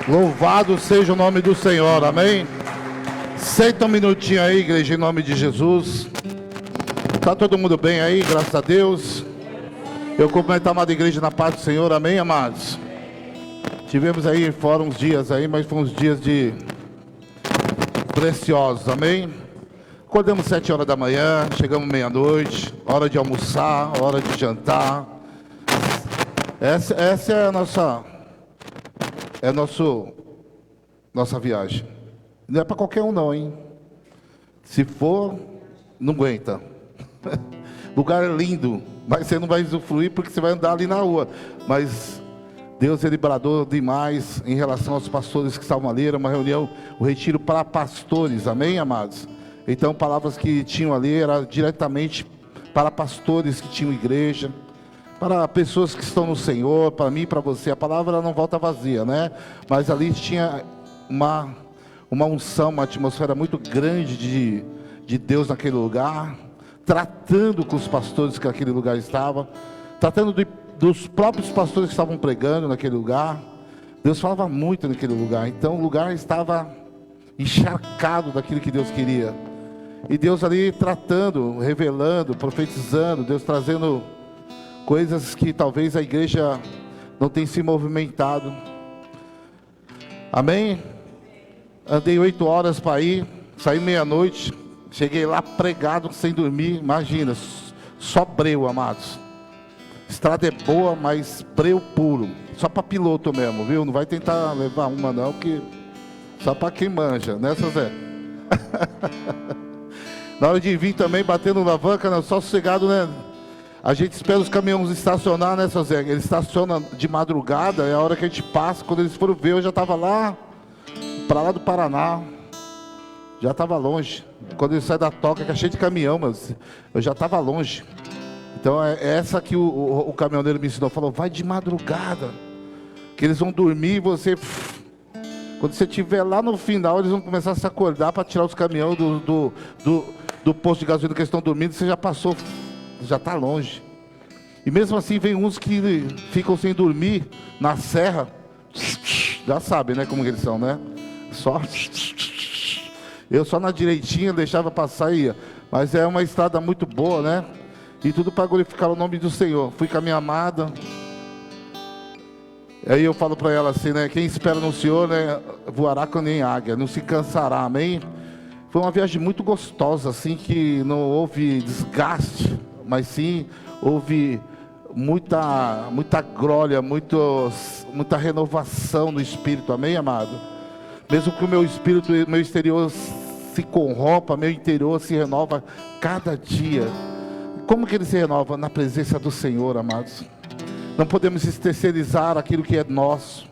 Louvado seja o nome do Senhor, amém? Senta um minutinho aí, igreja, em nome de Jesus. Tá todo mundo bem aí, graças a Deus. Eu cumprimento a amada igreja na paz do Senhor, amém, amados? Tivemos aí, foram uns dias aí, mas foram uns dias de preciosos, amém? Acordamos 7 horas da manhã, chegamos meia-noite, hora de almoçar, hora de jantar. Essa é a nossa viagem. Não é para qualquer um não, hein? Se for, não aguenta. Lugar é lindo, mas você não vai usufruir porque você vai andar ali na rua. Mas Deus, Ele bradou demais em relação aos pastores que estavam ali. Era uma reunião, o retiro para pastores, amém, amados? Então, palavras que tinham ali eram diretamente para pastores que tinham igreja, para pessoas que estão no Senhor, para mim e para você. A palavra não volta vazia, né? Mas ali tinha uma unção, uma atmosfera muito grande de Deus naquele lugar, tratando com os pastores que naquele lugar estavam, tratando dos próprios pastores que estavam pregando naquele lugar. Deus falava muito naquele lugar. Então o lugar estava encharcado daquilo que Deus queria. E Deus ali tratando, revelando, profetizando, Deus trazendo coisas que talvez a igreja não tenha se movimentado. Amém? Andei 8 horas para ir, saí meia-noite, cheguei lá pregado, sem dormir. Imagina, só breu, amados. Estrada é boa, mas breu puro. Só para piloto mesmo, viu? Não vai tentar levar uma não, que só para quem manja, né, Zé? Na hora de vir também, batendo na alavanca, não, só sossegado, né? A gente espera os caminhões estacionar, né, Zé? Eles estacionam de madrugada, é a hora que a gente passa. Quando eles foram ver, eu já estava lá, para lá do Paraná. Já estava longe. Quando ele sai da toca, que é cheio de caminhão, mas eu já estava longe. Então é essa que o caminhoneiro me ensinou. Falou, vai de madrugada, que eles vão dormir e você... Quando você estiver lá no final, eles vão começar a se acordar para tirar os caminhões do posto de gasolina que eles estão dormindo. Você já passou, já está longe. E mesmo assim vem uns que ficam sem dormir na serra. Já sabem, né, como eles são, né? Só... Eu só na direitinha deixava passar e ia. Mas é uma estrada muito boa, né? E tudo para glorificar o nome do Senhor. Fui com a minha amada. Aí eu falo para ela assim, né? Quem espera no Senhor, né, voará como nem águia, não se cansará, amém? Foi uma viagem muito gostosa, assim, que não houve desgaste, mas sim houve muita glória, muita renovação no espírito, amém, amado? Mesmo que o meu espírito, meu exterior se corrompa, meu interior se renova cada dia. Como que ele se renova? Na presença do Senhor, amados. Não podemos terceirizar aquilo que é nosso.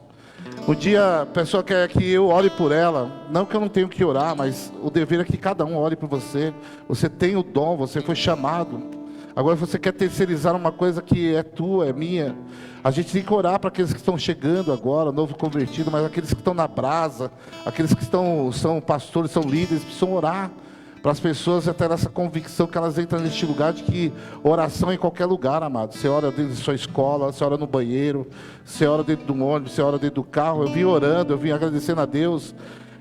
Um dia a pessoa quer que eu ore por ela. Não que eu não tenho que orar, mas o dever é que cada um ore por você. Você tem o dom, você foi chamado. Agora você quer terceirizar uma coisa que é tua, é minha. A gente tem que orar para aqueles que estão chegando agora, novo convertido, mas aqueles que estão na brasa, aqueles que são pastores, são líderes, precisam orar. Para as pessoas ter essa convicção que elas entram neste lugar de que oração é em qualquer lugar, amado. Você ora dentro de sua escola, você ora no banheiro, você ora dentro do ônibus, você ora dentro do carro. Eu vim orando, eu vim agradecendo a Deus,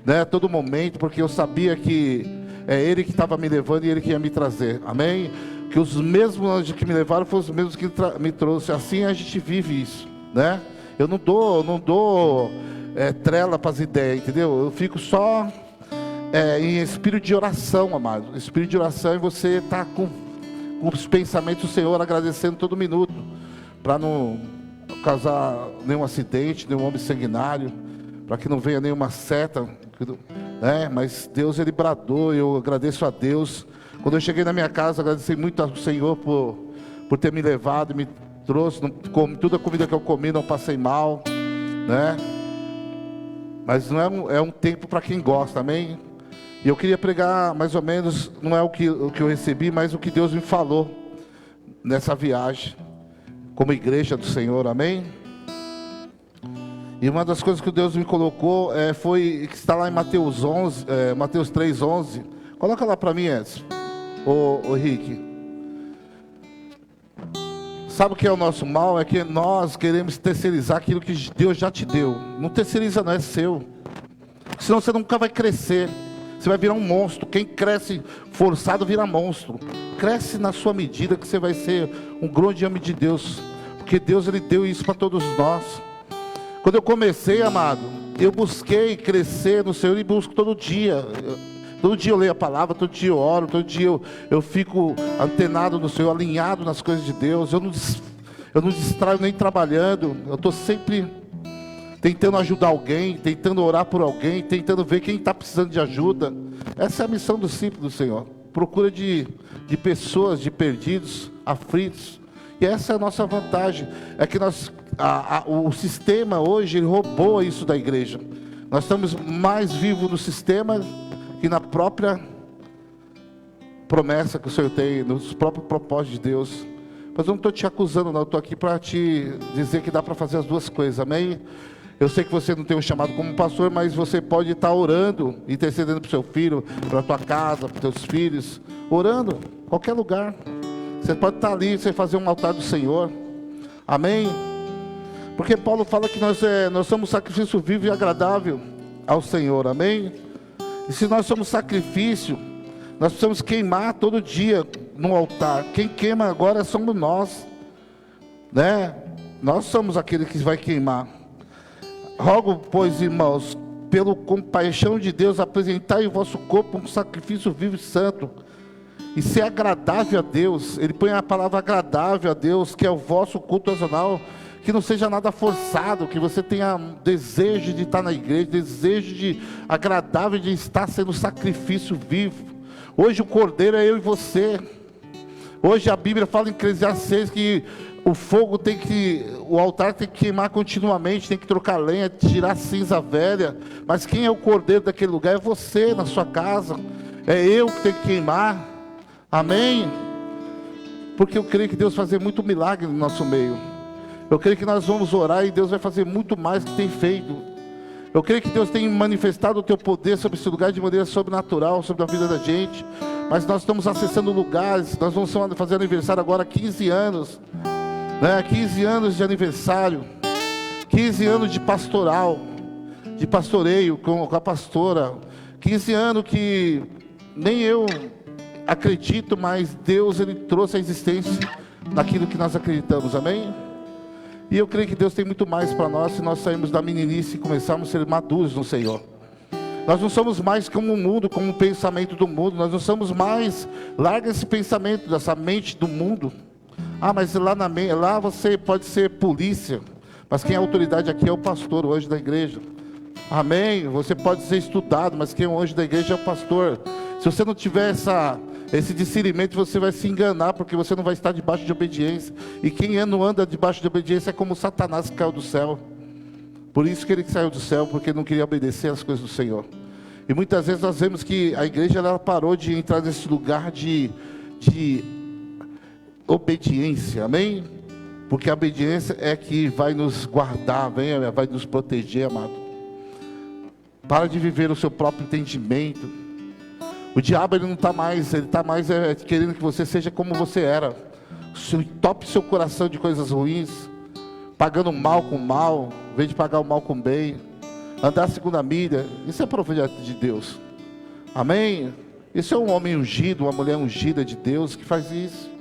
né, a todo momento, porque eu sabia que é Ele que estava me levando e Ele que ia me trazer, amém? Que os mesmos anjos que me levaram foram os mesmos que me trouxeram. Assim a gente vive isso, né? Eu não dou trela para as ideias, entendeu? Eu fico só... em espírito de oração, amado. Espírito de oração, e você está com os pensamentos do Senhor, agradecendo todo minuto, para não causar nenhum acidente, nenhum homem sanguinário, para que não venha nenhuma seta, né? Mas Deus, Ele bradou. Eu agradeço a Deus. Quando eu cheguei na minha casa, agradeci muito ao Senhor por ter me levado, me trouxe. Toda a comida que eu comi, não passei mal, né? Mas não é um tempo para quem gosta, amém? E eu queria pregar mais ou menos, não é o que eu recebi, mas o que Deus me falou nessa viagem, como igreja do Senhor, amém? E uma das coisas que Deus me colocou foi, que está lá em Mateus 11, Mateus 3:11. Coloca lá para mim, Edson, ô Rick. Sabe o que é o nosso mal? É que nós queremos terceirizar aquilo que Deus já te deu. Não terceiriza, não, é seu. Senão você nunca vai crescer. Você vai virar um monstro. Quem cresce forçado vira monstro. Cresce na sua medida que você vai ser um grande homem de Deus. Porque Deus, Ele deu isso para todos nós. Quando eu comecei, amado, eu busquei crescer no Senhor e busco todo dia. Todo dia eu leio a palavra, todo dia eu oro, todo dia eu fico antenado no Senhor, alinhado nas coisas de Deus. Eu não distraio nem trabalhando. Eu estou sempre tentando ajudar alguém, tentando orar por alguém, tentando ver quem está precisando de ajuda. Essa é a missão do discípulo do Senhor. Procura de pessoas, de perdidos, aflitos. E essa é a nossa vantagem. É que o sistema hoje ele roubou isso da igreja. Nós estamos mais vivos no sistema que na própria promessa que o Senhor tem, nos próprios propósitos de Deus. Mas eu não estou te acusando, não. Eu estou aqui para te dizer que dá para fazer as duas coisas, amém? Eu sei que você não tem um chamado como pastor, mas você pode estar orando, intercedendo para o seu filho, para a tua casa, para os teus filhos, orando, em qualquer lugar. Você pode estar ali, você fazer um altar do Senhor, amém? Porque Paulo fala que nós somos sacrifício vivo e agradável ao Senhor, amém? E se nós somos sacrifício, nós precisamos queimar todo dia no altar. Quem queima agora somos nós, né? Nós somos aquele que vai queimar. Rogo, pois, irmãos, pelo compaixão de Deus, apresentai o vosso corpo um sacrifício vivo e santo, e ser agradável a Deus. Ele põe a palavra agradável a Deus, que é o vosso culto racional. Que não seja nada forçado, que você tenha desejo de estar na igreja, desejo de agradável de estar sendo sacrifício vivo. Hoje o cordeiro é eu e você. Hoje a Bíblia fala em Eclesiastes 6 que o altar tem que queimar continuamente, tem que trocar lenha, tirar a cinza velha. Mas quem é o cordeiro daquele lugar? É você na sua casa. É eu que tenho que queimar. Amém? Porque eu creio que Deus vai fazer muito milagre no nosso meio. Eu creio que nós vamos orar e Deus vai fazer muito mais do que tem feito. Eu creio que Deus tem manifestado o teu poder sobre esse lugar de maneira sobrenatural, sobre a vida da gente. Mas nós estamos acessando lugares, nós vamos fazer aniversário agora, 15 anos. Né? 15 anos de aniversário. 15 anos de pastoral, de pastoreio com a pastora. 15 anos que nem eu acredito, mas Deus Ele trouxe a existência naquilo que nós acreditamos, amém? E eu creio que Deus tem muito mais para nós se nós sairmos da meninice e começarmos a ser maduros no Senhor. Nós não somos mais como o mundo, como o pensamento do mundo. Nós não somos mais, larga esse pensamento, dessa mente do mundo. Mas lá você pode ser polícia, mas quem é autoridade aqui é o pastor, o anjo da igreja. Amém? Você pode ser estudado, mas quem é o anjo da igreja é o pastor. Se você não tiver esse discernimento, você vai se enganar, porque você não vai estar debaixo de obediência. E quem não anda debaixo de obediência é como Satanás que caiu do céu. Por isso que ele saiu do céu, porque não queria obedecer às coisas do Senhor. E muitas vezes nós vemos que a igreja ela parou de entrar nesse lugar de obediência, amém? Porque a obediência é que vai nos guardar, vai nos proteger, amado. Para de viver o seu próprio entendimento. O diabo ele não está mais, ele está mais querendo que você seja como você era. Tope seu coração de coisas ruins, pagando mal com mal, em vez de pagar o mal com bem. Andar a segunda milha, isso é projeto de Deus. Amém? Isso é um homem ungido, uma mulher ungida de Deus que faz isso.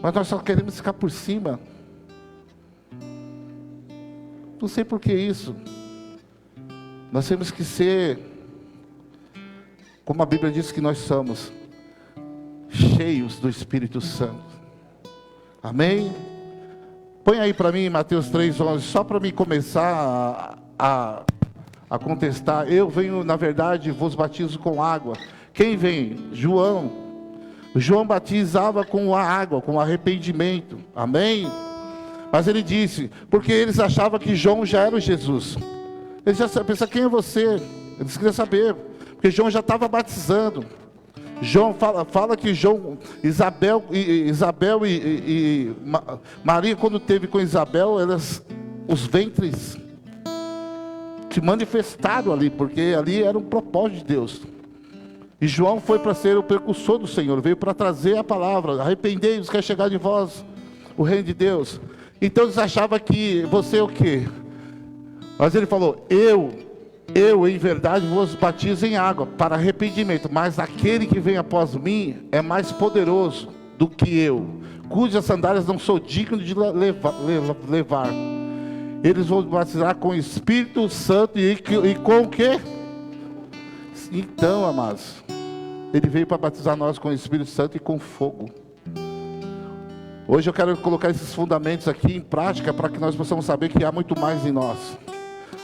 Mas nós só queremos ficar por cima. Não sei por que isso. Nós temos que ser, como a Bíblia diz que nós somos, cheios do Espírito Santo. Amém? Põe aí para mim Mateus 3:11, só para mim começar a contestar. Eu venho, na verdade, vos batizo com água. Quem vem? João. João batizava com a água, com arrependimento. Amém? Mas ele disse, porque eles achavam que João já era o Jesus. Eles já pensavam, quem é você? Eles queriam saber, porque João já estava batizando. João fala que Isabel e Maria, quando teve com Isabel, os ventres se manifestaram ali, porque ali era um propósito de Deus. E João foi para ser o precursor do Senhor, veio para trazer a palavra, arrependei-vos, quer chegar de vós. o reino de Deus. Então eles achavam que você é o quê? Mas ele falou, eu em verdade vos batizo em água para arrependimento, mas aquele que vem após mim é mais poderoso do que eu, cujas sandálias não sou digno de levar. Eles vão batizar com o Espírito Santo e com o quê? Então, amados, ele veio para batizar nós com o Espírito Santo e com fogo. Hoje eu quero colocar esses fundamentos aqui em prática para que nós possamos saber que há muito mais em nós.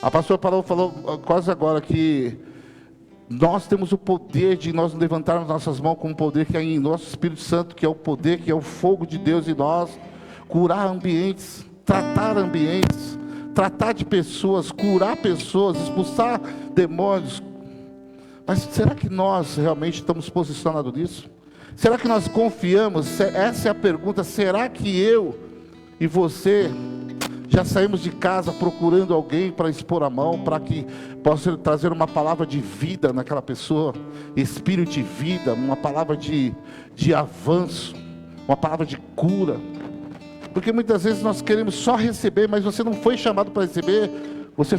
A pastora falou quase agora que nós temos o poder de nós levantarmos nossas mãos com o poder que é em nosso Espírito Santo, que é o poder, que é o fogo de Deus em nós, curar ambientes, tratar de pessoas, curar pessoas, expulsar demônios. Mas será que nós realmente estamos posicionados nisso? Será que nós confiamos? Essa é a pergunta. Será que eu e você já saímos de casa procurando alguém para expor a mão, para que possa trazer uma palavra de vida naquela pessoa, espírito de vida, uma palavra de avanço, uma palavra de cura? Porque muitas vezes nós queremos só receber, mas você não foi chamado para receber, você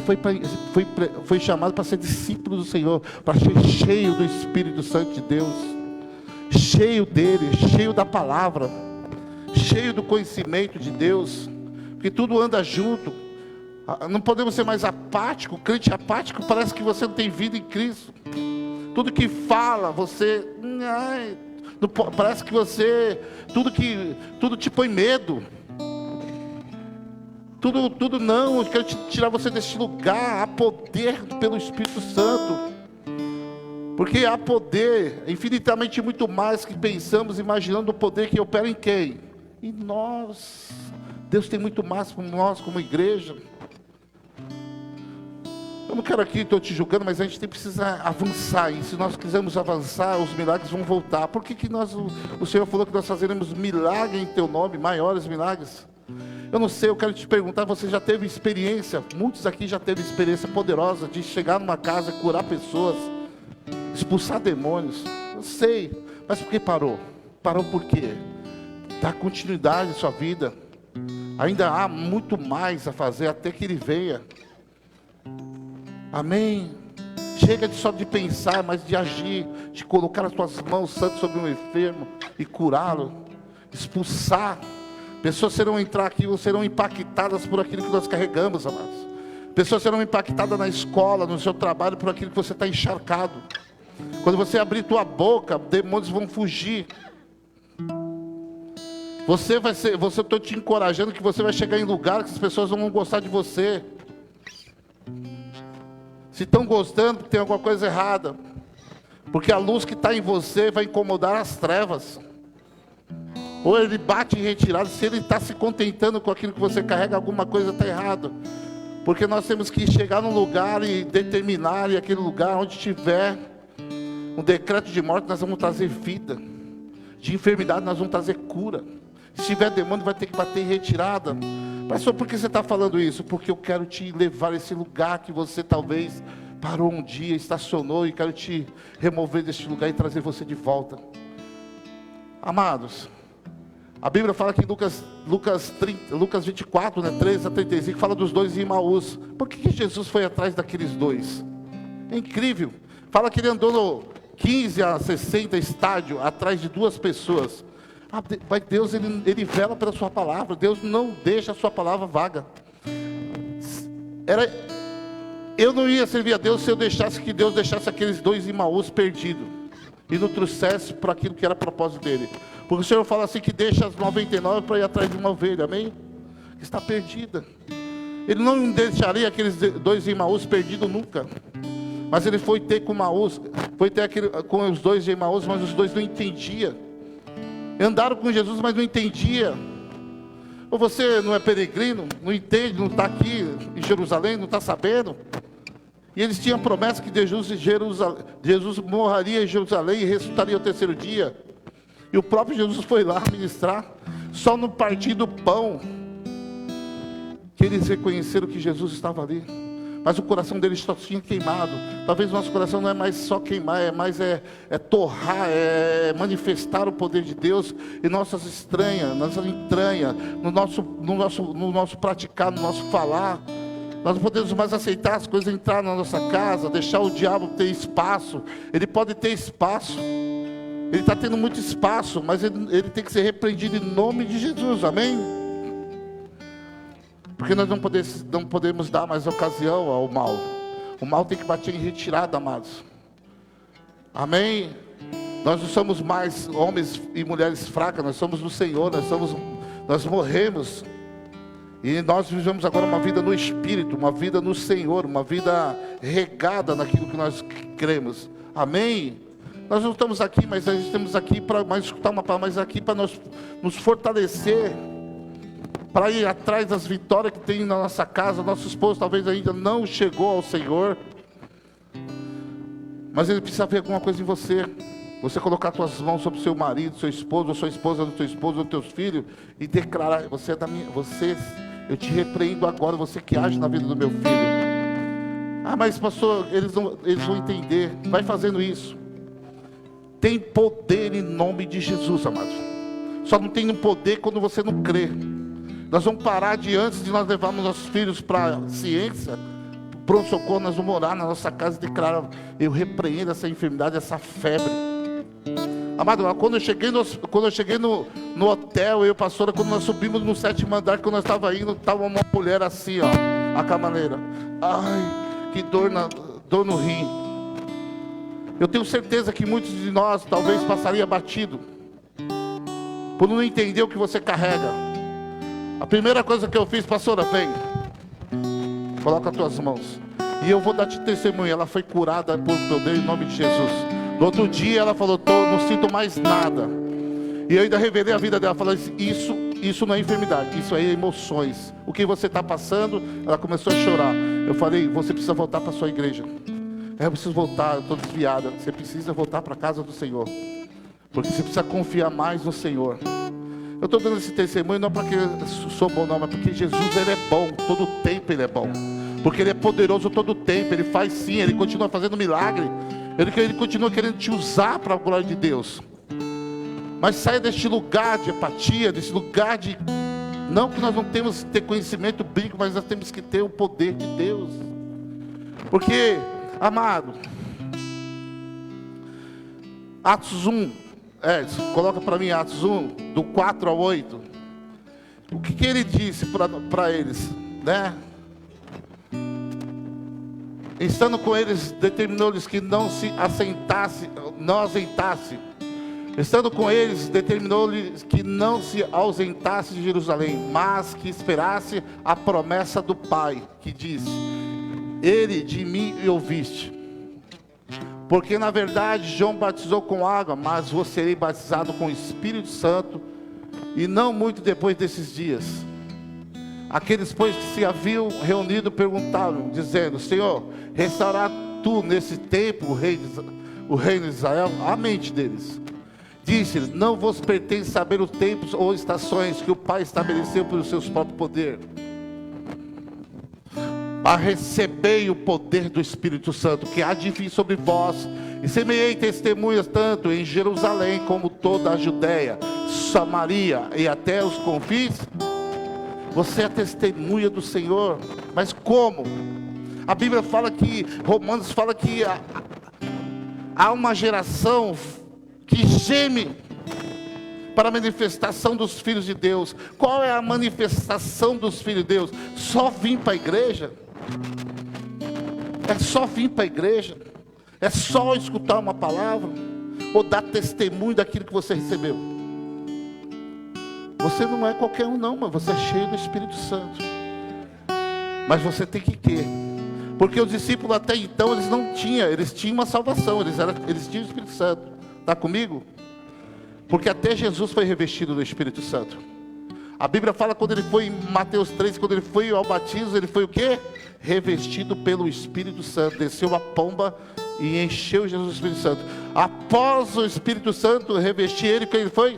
foi chamado para ser discípulo do Senhor, para ser cheio do Espírito Santo de Deus, cheio dele, cheio da palavra, cheio do conhecimento de Deus. Porque tudo anda junto. Não podemos ser mais apático. Crente apático parece que você não tem vida em Cristo. Tudo que fala, você parece que você, tudo te põe medo. Tudo não, eu quero tirar você desse lugar. Há poder pelo Espírito Santo. Porque há poder, infinitamente muito mais que pensamos, imaginando o poder que opera em quem? Em nós. Deus tem muito mais para nós como igreja. Eu não quero aqui, estou te julgando, mas a gente precisa avançar. E se nós quisermos avançar, os milagres vão voltar. Por que o Senhor falou que nós fazeremos milagre em teu nome, maiores milagres? Eu não sei, eu quero te perguntar, você já teve experiência, muitos aqui já teve experiência poderosa de chegar numa casa, curar pessoas, expulsar demônios? Eu sei, mas por que parou? Parou por quê? Dá continuidade à sua vida. Ainda há muito mais a fazer até que Ele venha. Amém? Chega só de pensar, mas de agir, de colocar as tuas mãos santas sobre um enfermo e curá-lo, expulsar. Pessoas serão entrar aqui, serão impactadas por aquilo que nós carregamos, amados. Pessoas serão impactadas na escola, no seu trabalho, por aquilo que você está encharcado. Quando você abrir tua boca, demônios vão fugir. Eu estou te encorajando que você vai chegar em lugar que as pessoas não vão gostar de você. Se estão gostando, tem alguma coisa errada. Porque a luz que está em você vai incomodar as trevas. Ou ele bate em retirada. Se ele está se contentando com aquilo que você carrega, alguma coisa está errada. Porque nós temos que chegar num lugar e determinar, e aquele lugar onde tiver um decreto de morte, nós vamos trazer vida. De enfermidade, nós vamos trazer cura. Se tiver demônio, vai ter que bater em retirada. Pastor, por que você está falando isso? Porque eu quero te levar a esse lugar que você talvez parou um dia, estacionou, e quero te remover deste lugar e trazer você de volta. Amados, a Bíblia fala que Lucas 24, 13 a 35, fala dos dois em Emaús. Por que Jesus foi atrás daqueles dois? É incrível. Fala que ele andou no 15 a 60 estádio atrás de duas pessoas. Mas Deus, ele vela pela sua palavra. Deus não deixa a sua palavra vaga. Eu não ia servir a Deus se eu deixasse que Deus deixasse aqueles dois Emaús perdidos e não trouxesse para aquilo que era propósito dele. Porque o Senhor fala assim, que deixa as 99 para ir atrás de uma ovelha, amém? Que está perdida. Ele não deixaria aqueles dois Emaús perdidos nunca. Mas ele foi ter com Emaús, com os dois de Emaús, mas os dois não entendiam. Andaram com Jesus, mas não entendia. Ou você não é peregrino, não entende, não está aqui em Jerusalém, não está sabendo. E eles tinham a promessa que Jesus morreria em Jerusalém e ressuscitaria ao terceiro dia. E o próprio Jesus foi lá ministrar. Só no partir do pão que eles reconheceram que Jesus estava ali. mas o coração dele só tinha queimado. Talvez o nosso coração não é mais só queimar, é torrar, é manifestar o poder de Deus em nossas entranhas, no nosso praticar, no nosso falar. Nós não podemos mais aceitar as coisas entrar na nossa casa, deixar o diabo ter espaço. Ele pode ter espaço, ele está tendo muito espaço, mas ele tem que ser repreendido em nome de Jesus, amém? Porque nós não podemos dar mais ocasião ao mal. O mal tem que bater em retirada, amados. Amém? Nós não somos mais homens e mulheres fracas, nós somos do Senhor, nós morremos. E nós vivemos agora uma vida no Espírito, uma vida no Senhor, uma vida regada naquilo que nós cremos. Amém? Nós não estamos aqui, mas nós estamos aqui para escutar uma palavra, mas aqui para nos fortalecer, para ir atrás das vitórias que tem na nossa casa. Nosso esposo talvez ainda não chegou ao Senhor, mas ele precisa ver alguma coisa em você. Você colocar suas mãos sobre o seu marido, seu esposo, ou sua esposa do teu esposo, ou teus filhos, e declarar: você é da minha, eu te repreendo agora, você que age na vida do meu filho. Ah, mas pastor, eles vão entender. Vai fazendo isso. Tem poder em nome de Jesus, amados. Só não tem um poder quando você não crê. Nós vamos parar de, antes de nós levarmos nossos filhos para a ciência, pronto-socorro, nós vamos orar na nossa casa e declarar: eu repreendo essa enfermidade, essa febre. Amado, quando eu cheguei no hotel, eu e a pastora, quando nós subimos no 7º andar, quando nós estávamos indo, estava uma mulher assim, ó, a camareira. Ai, que dor no rim. Eu tenho certeza que muitos de nós talvez passaria batido, por não entender o que você carrega. A primeira coisa que eu fiz: pastora, vem, coloca as tuas mãos, e eu vou dar-te testemunho. Ela foi curada por poder em nome de Jesus. No outro dia ela falou: não sinto mais nada. E eu ainda revelei a vida dela, falei: isso não é enfermidade, isso aí é emoções. O que você está passando? Ela começou a chorar. Eu falei: você precisa voltar para a sua igreja. Eu preciso voltar, eu estou desviada. Você precisa voltar para a casa do Senhor, porque você precisa confiar mais no Senhor. Eu estou dando esse testemunho não porque eu sou bom, não, mas porque Jesus, Ele é bom, todo tempo Ele é bom. Porque Ele é poderoso todo tempo, Ele faz sim, Ele continua fazendo milagre. Ele continua querendo te usar para a glória de Deus. Mas saia deste lugar de apatia, desse lugar de... Não que nós não temos que ter conhecimento bíblico, mas nós temos que ter o poder de Deus. Porque, amado, Atos 1, coloca para mim Atos 1, do 4 ao 8. O que ele disse para eles, né? Estando com eles, determinou-lhes que não assentasse. Estando com eles, determinou-lhes que não se ausentasse de Jerusalém, mas que esperasse a promessa do Pai, que disse: Ele de mim ouviste. Porque na verdade João batizou com água, mas vós sereis batizado com o Espírito Santo, e não muito depois desses dias. Aqueles, pois, que se haviam reunido perguntaram, dizendo: Senhor, restaurar tu nesse tempo o reino de Israel? A mente deles. Disse-lhes: não vos pertence saber os tempos ou estações que o Pai estabeleceu pelo seu próprio poder. A recebei o poder do Espírito Santo, que há de vir sobre vós, e semeei testemunhas tanto em Jerusalém como toda a Judéia, Samaria e até os confins. Você é testemunha do Senhor. Mas como? A Bíblia fala que, Romanos fala que há uma geração que geme para a manifestação dos filhos de Deus. Qual é a manifestação dos filhos de Deus? Só vir para a igreja? É só vir para a igreja? É só escutar uma palavra? Ou dar testemunho daquilo que você recebeu? Você não é qualquer um não, mas você é cheio do Espírito Santo. Mas você tem que querer. Porque os discípulos até então, eles tinham uma salvação, eles tinham o Espírito Santo. Está comigo? Porque até Jesus foi revestido do Espírito Santo. A Bíblia fala, quando ele foi, em Mateus 3, quando ele foi ao batismo, ele foi o quê? Revestido pelo Espírito Santo. Desceu a pomba e encheu Jesus do Espírito Santo. Após o Espírito Santo revestir ele, que ele foi?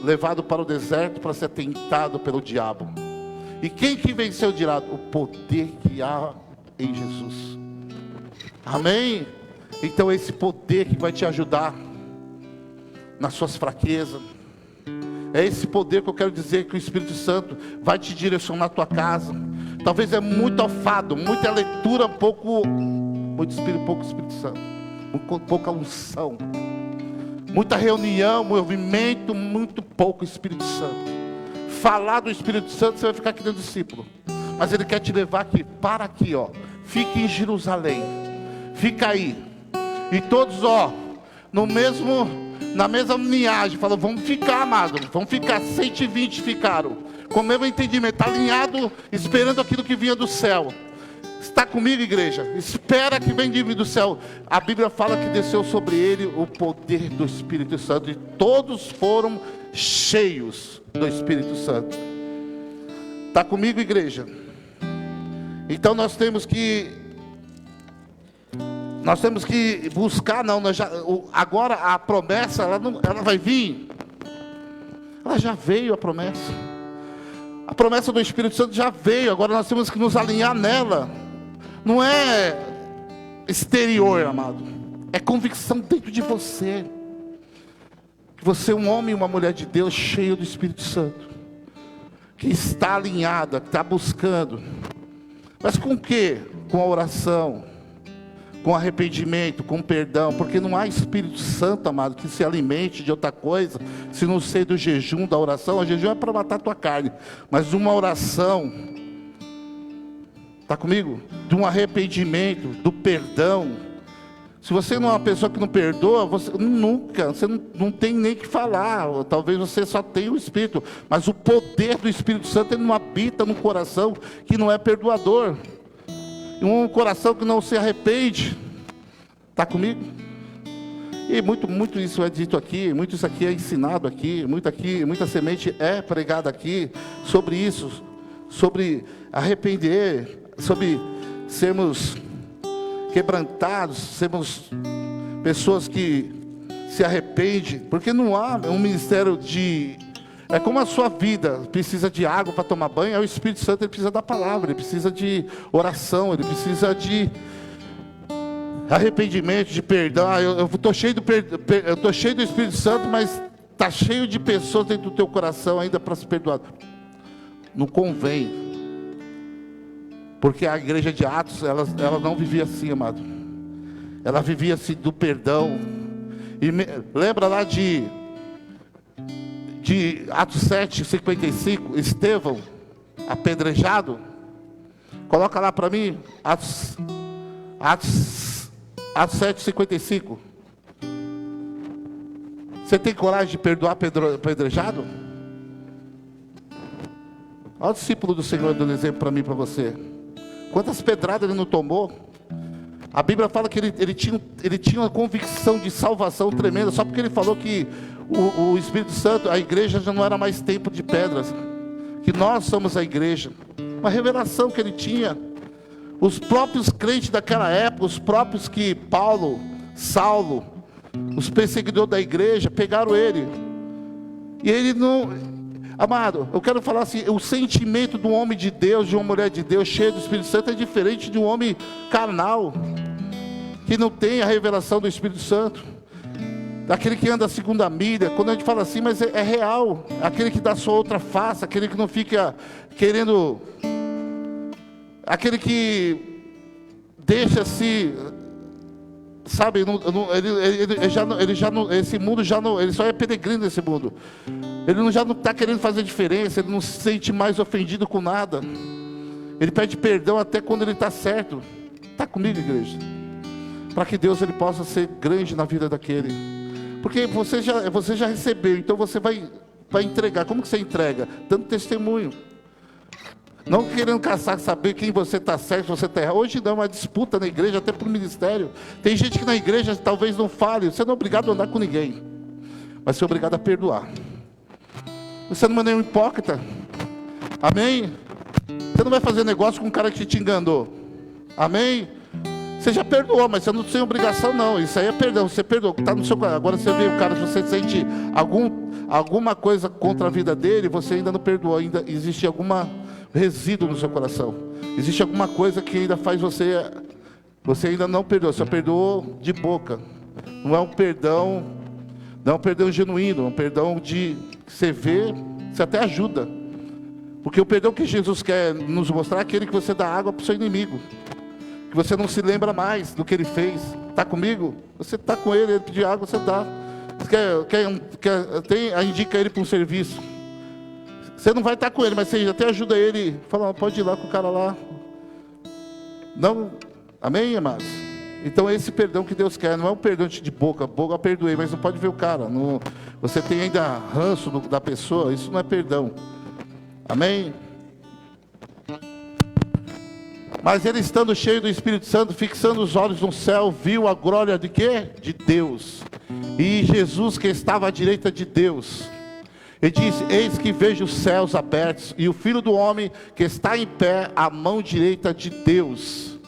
Levado para o deserto para ser tentado pelo diabo. E quem que venceu o diabo? O poder que há em Jesus. Amém? Então esse poder que vai te ajudar nas suas fraquezas, é esse poder que eu quero dizer, que o Espírito Santo vai te direcionar a tua casa. Talvez é muito alfado, muita leitura, pouco Espírito Santo, pouca unção, muita reunião, movimento, muito pouco Espírito Santo. Falar do Espírito Santo, você vai ficar aqui dentro do discípulo, mas ele quer te levar aqui, para aqui, ó. Fique em Jerusalém, fica aí, e todos, ó, na mesma linhagem, falou, vamos ficar, amado, vamos ficar. 120 ficaram, com o mesmo entendimento, alinhado, esperando aquilo que vinha do céu. Está comigo, igreja? Espera que vem do céu. A Bíblia fala que desceu sobre ele o poder do Espírito Santo, e todos foram cheios do Espírito Santo. Está comigo, igreja? Então nós temos que buscar, agora a promessa, ela vai vir. Ela já veio, a promessa. A promessa do Espírito Santo já veio, agora nós temos que nos alinhar nela. Não é exterior, amado, é convicção dentro de você, que você é um homem e uma mulher de Deus, cheio do Espírito Santo, que está alinhada, que está buscando. Mas com o quê? Com a oração, com arrependimento, com perdão, porque não há Espírito Santo, amado, que se alimente de outra coisa, se não ser do jejum, da oração. O jejum é para matar a tua carne, mas uma oração, está comigo? De um arrependimento, do perdão. Se você não é uma pessoa que não perdoa, você não tem nem que falar. Ou talvez você só tenha o Espírito, mas o poder do Espírito Santo, ele não habita num coração que não é perdoador, um coração que não se arrepende. Está comigo? E muito isso é dito aqui, muito isso aqui é ensinado aqui, muita semente é pregada aqui sobre isso, sobre arrepender, sobre sermos quebrantados, sermos pessoas que se arrependem, porque não há um ministério de... É como a sua vida precisa de água para tomar banho, é o Espírito Santo, ele precisa da palavra, ele precisa de oração, ele precisa de arrependimento, de perdão. Eu estou cheio do Espírito Santo, mas está cheio de pessoas dentro do teu coração ainda para se perdoar. Não convém, porque a igreja de Atos, ela não vivia assim, amado. Ela vivia assim do perdão. E lembra lá de Atos 7:55, Estevão apedrejado. Coloca lá para mim, Atos 7:55. Você tem coragem de perdoar apedrejado? Olha o discípulo do Senhor dando exemplo para mim e para você. Quantas pedradas ele não tomou? A Bíblia fala que ele tinha uma convicção de salvação tremenda, só porque ele falou que o Espírito Santo, a igreja já não era mais tempo de pedras, que nós somos a igreja. Uma revelação que ele tinha. Os próprios crentes daquela época, os próprios que Saulo, os perseguidores da igreja, pegaram ele. E ele não... Amado, eu quero falar assim, o sentimento de um homem de Deus, de uma mulher de Deus, cheio do Espírito Santo, é diferente de um homem carnal, que não tem a revelação do Espírito Santo. Daquele que anda a segunda milha. Quando a gente fala assim, mas é real. Aquele que dá a sua outra face, aquele que não fica querendo... Aquele que deixa-se, sabe, ele já não, esse mundo já não, ele só é peregrino nesse mundo. Ele já não está querendo fazer diferença, ele não se sente mais ofendido com nada. Ele pede perdão até quando ele está certo. Está comigo, igreja? Para que Deus ele possa ser grande na vida daquele. Porque você já recebeu, então você vai entregar. Como que você entrega? Dando testemunho. Não querendo caçar, saber quem você está certo, você está errado. Hoje não, é uma disputa na igreja, até para o ministério. Tem gente que na igreja talvez não fale. Você não é obrigado a andar com ninguém, mas você é obrigado a perdoar. Você não é nenhum hipócrita. Amém? Você não vai fazer negócio com um cara que te enganou. Amém? Você já perdoou, mas você não tem obrigação não. Isso aí é perdão, você perdoou, está no seu coração. Agora você vê o cara, se você sente alguma coisa contra a vida dele, você ainda não perdoou, ainda existe alguma resíduo no seu coração. Existe alguma coisa que ainda faz você ainda não perdoou, só perdoou de boca. Não é um perdão, não é um perdão genuíno, é um perdão de você vê, você até ajuda. Porque o perdão que Jesus quer nos mostrar é aquele que você dá água para o seu inimigo. Que você não se lembra mais do que ele fez. Está comigo? Você está com ele, ele pedir água, você dá. Indica ele para um serviço. Você não vai estar com ele, mas você até ajuda ele. Fala, pode ir lá com o cara lá. Não, amém, amados? Então esse perdão que Deus quer, não é um perdão de boca eu perdoei, mas não pode ver o cara. Não, você tem ainda ranço da pessoa, isso não é perdão. Amém? Mas ele, estando cheio do Espírito Santo, fixando os olhos no céu, viu a glória de quê? De Deus. E Jesus que estava à direita de Deus. Ele disse, eis que vejo os céus abertos e o Filho do Homem que está em pé à mão direita de Deus.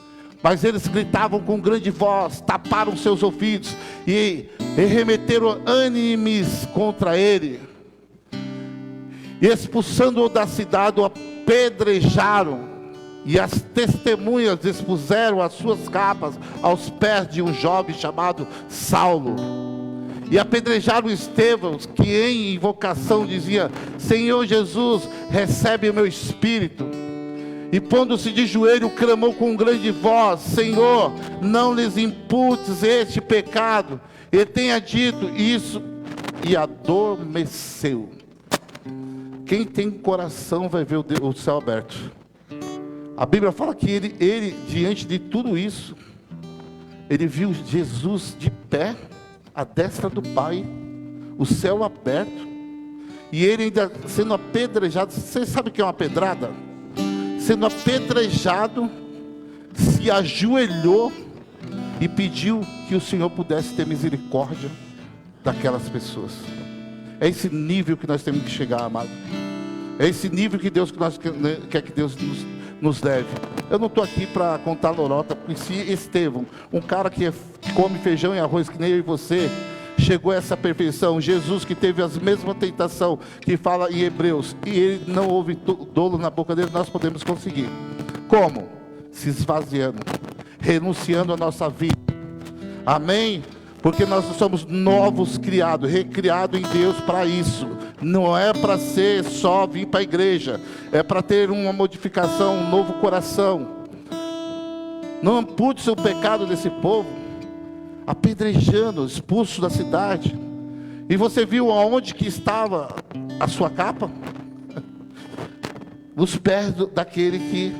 Mas eles gritavam com grande voz, taparam seus ouvidos e remeteram ânimes contra ele. E expulsando-o da cidade, o apedrejaram. E as testemunhas expuseram as suas capas aos pés de um jovem chamado Saulo. E apedrejaram Estevão, que em invocação dizia, Senhor Jesus, recebe o meu espírito. E pondo-se de joelho, clamou com grande voz, Senhor, não lhes imputes este pecado. Ele tenha dito isso e adormeceu. Quem tem coração vai ver o céu aberto. A Bíblia fala que ele, diante de tudo isso, ele viu Jesus de pé, à destra do Pai, o céu aberto, e ele ainda sendo apedrejado. Você sabe o que é uma pedrada? Sendo apedrejado, se ajoelhou e pediu que o Senhor pudesse ter misericórdia daquelas pessoas. É esse nível que nós temos que chegar, amado. É esse nível que nós quer que Deus nos leve. Eu não estou aqui para contar lorota, porque se Estevão, um cara que come feijão e arroz que nem eu e você, chegou a essa perfeição, Jesus que teve as mesmas tentações que fala em Hebreus, e ele não houve dolo na boca dele, nós podemos conseguir. Como? Se esvaziando, renunciando à nossa vida. Amém? Porque nós somos novos criados, recriados em Deus para isso. Não é para ser só vir para a igreja, é para ter uma modificação, um novo coração. Não ampute o pecado desse povo, apedrejando, expulso da cidade. E você viu aonde que estava a sua capa? Os pés daquele que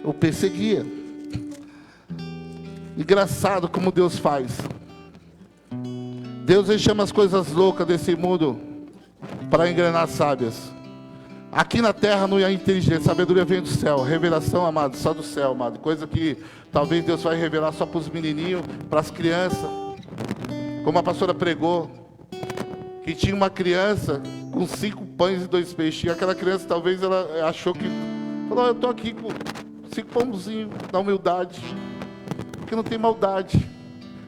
o perseguia. Engraçado como Deus faz. Deus chama as coisas loucas desse mundo para engrenar sábias. Aqui na terra não é inteligência, sabedoria vem do céu. Revelação, amado, só do céu, amado. Coisa que talvez Deus vai revelar só para os menininhos, para as crianças. Como a pastora pregou, que tinha uma criança com 5 pães e 2 peixes. E aquela criança talvez ela achou que... Falou, eu estou aqui com 5 pãozinhos, na humildade. Porque não tem maldade.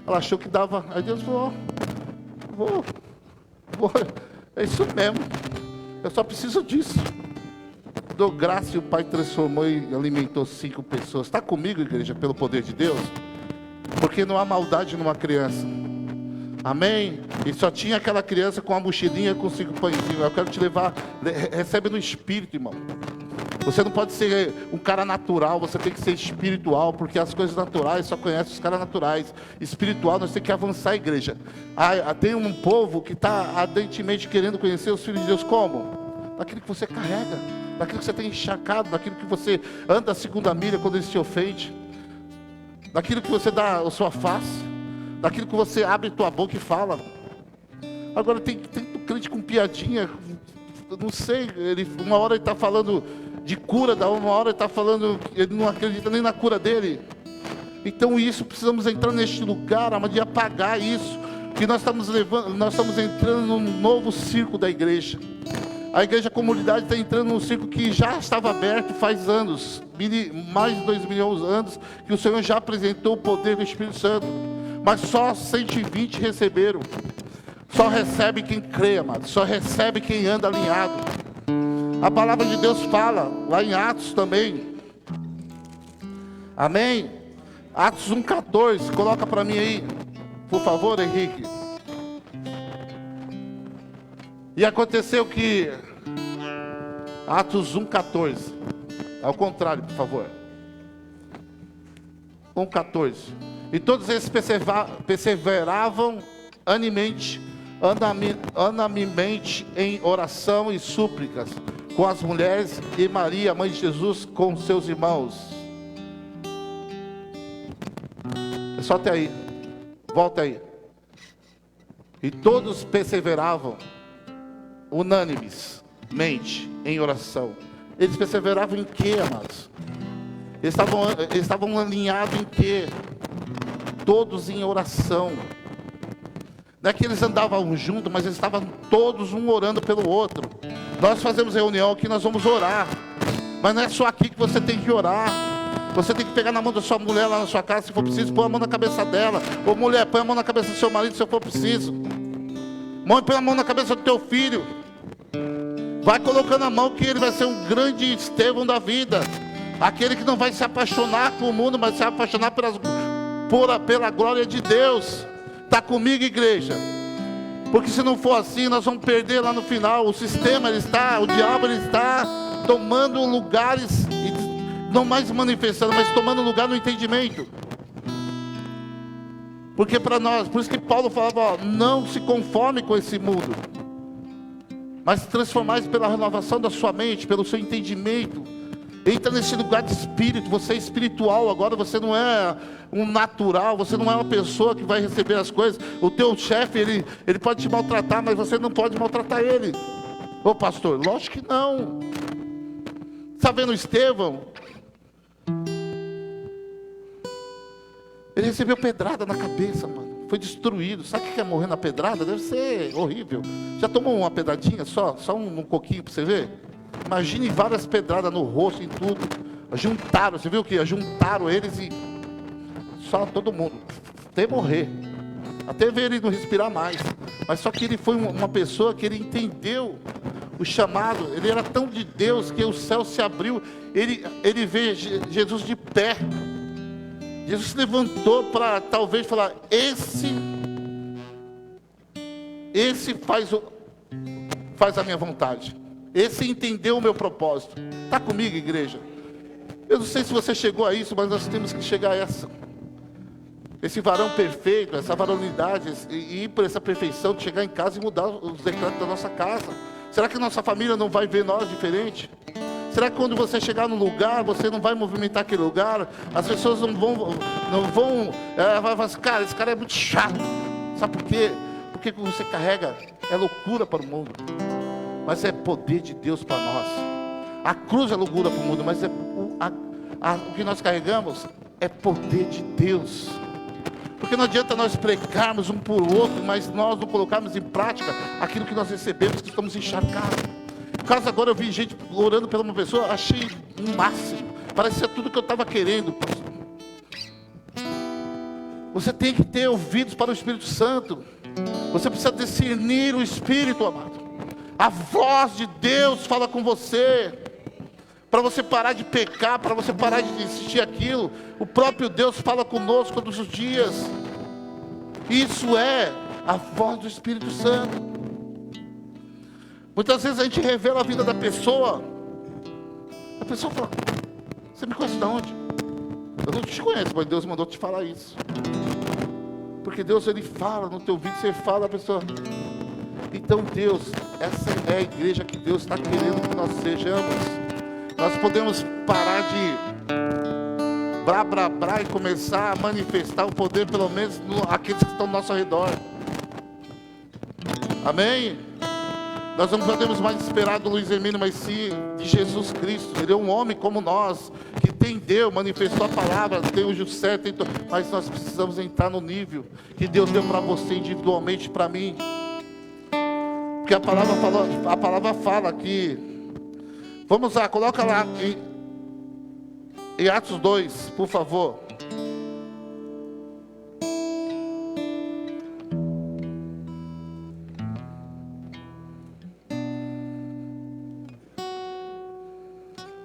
Ela achou que dava... Aí Deus falou, vou... É isso mesmo. Eu só preciso disso. Dou graça e o Pai transformou e alimentou 5 pessoas. Está comigo, igreja, pelo poder de Deus? Porque não há maldade numa criança. Amém? E só tinha aquela criança com a mochilinha com 5 pãezinhos. Eu quero te levar. Recebe no espírito, irmão. Você não pode ser um cara natural, você tem que ser espiritual, porque as coisas naturais só conhecem os caras naturais. Espiritual, nós temos que avançar a igreja. Tem um povo que está ardentemente querendo conhecer os filhos de Deus como? Daquilo que você carrega, daquilo que você tem encharcado, daquilo que você anda a segunda milha quando eles te ofendem, daquilo que você dá a sua face, daquilo que você abre tua boca e fala. Agora tem crente com piadinha, não sei, uma hora ele está falando de cura, uma hora ele está falando, ele não acredita nem na cura dele. Então isso, precisamos entrar neste lugar, de apagar isso, que nós estamos entrando num novo círculo da igreja. A igreja comunidade está entrando num círculo que já estava aberto faz anos, mais de 2 milhões de anos, que o Senhor já apresentou o poder do Espírito Santo, mas só 120 receberam. Só recebe quem crê, amado, só recebe quem anda alinhado. A palavra de Deus fala, lá em Atos também, Amém? Atos 1,14, coloca para mim aí, por favor, Henrique. E aconteceu que, Atos 1,14, ao contrário, por favor. 1,14. E todos eles perseveravam unanimemente em oração e súplicas com as mulheres e Maria, mãe de Jesus, com seus irmãos. É só até aí. Volta aí. E todos perseveravam unanimemente em oração. Eles perseveravam em quê, amados? Eles estavam alinhados em quê? Todos em oração. Não é que eles andavam juntos, mas eles estavam todos um orando pelo outro. Nós fazemos reunião aqui, nós vamos orar. Mas não é só aqui que você tem que orar. Você tem que pegar na mão da sua mulher lá na sua casa, se for preciso, põe a mão na cabeça dela. Ou mulher, põe a mão na cabeça do seu marido, se for preciso. Mãe, põe a mão na cabeça do teu filho. Vai colocando a mão que ele vai ser um grande Estevão da vida. Aquele que não vai se apaixonar com o mundo, mas se apaixonar pela glória de Deus. Está comigo, igreja? Porque se não for assim, nós vamos perder lá no final. O sistema, o diabo, ele está tomando lugares, não mais manifestando, mas tomando lugar no entendimento. Porque para nós, por isso que Paulo falava, ó, não se conforme com esse mundo, mas transformar pela renovação da sua mente, pelo seu entendimento. Entra nesse lugar de espírito, você é espiritual agora, você não é um natural, você não é uma pessoa que vai receber as coisas. O teu chefe, ele pode te maltratar, mas você não pode maltratar ele. Ô pastor, lógico que não. Está vendo Estevão? Ele recebeu pedrada na cabeça, mano. Foi destruído. Sabe o que é morrer na pedrada? Deve ser horrível. Já tomou uma pedradinha só um coquinho para você ver? Imagine várias pedradas no rosto, em tudo. Juntaram, você viu o que? Juntaram eles e só todo mundo, até morrer, até ver ele não respirar mais. Mas só que ele foi uma pessoa que ele entendeu o chamado. Ele era tão de Deus que o céu se abriu. Ele vê Jesus de pé. Jesus se levantou para talvez falar: esse faz a minha vontade. Esse entendeu o meu propósito. Está comigo, igreja? Eu não sei se você chegou a isso, mas nós temos que chegar a esse varão perfeito, essa varonilidade, e ir por essa perfeição de chegar em casa e mudar os decretos da nossa casa. Será que nossa família não vai ver nós diferente? Será que quando você chegar no lugar, você não vai movimentar aquele lugar? As pessoas não vão vai falar assim: cara, esse cara é muito chato. Sabe por quê? Porque o que você carrega é loucura para o mundo, mas é poder de Deus para nós. A cruz é loucura para o mundo, mas o que nós carregamos é poder de Deus. Porque não adianta nós pregarmos um por outro, mas nós não colocarmos em prática aquilo que nós recebemos, que estamos encharcados. No caso agora eu vi gente orando pela uma pessoa, achei um máximo. Parecia tudo que eu estava querendo. Você tem que ter ouvidos para o Espírito Santo. Você precisa discernir o Espírito, amado. A voz de Deus fala com você. Para você parar de pecar, para você parar de insistir aquilo. O próprio Deus fala conosco todos os dias. Isso é a voz do Espírito Santo. Muitas vezes a gente revela a vida da pessoa. A pessoa fala: você me conhece de onde? Eu não te conheço, mas Deus mandou te falar isso. Porque Deus, Ele fala no teu ouvido, você fala, a pessoa... Então Deus, essa é a igreja que Deus está querendo que nós sejamos. Nós podemos parar de brá e começar a manifestar o poder, pelo menos aqueles que estão ao nosso redor. Amém? Nós não podemos mais esperar do Luiz Hermínio, mas sim de Jesus Cristo. Ele é um homem como nós, que entendeu, manifestou a palavra, tem o justo certo, mas nós precisamos entrar no nível que Deus deu para você individualmente, para mim. Porque a palavra fala que... Vamos lá, coloca lá em Atos 2, por favor.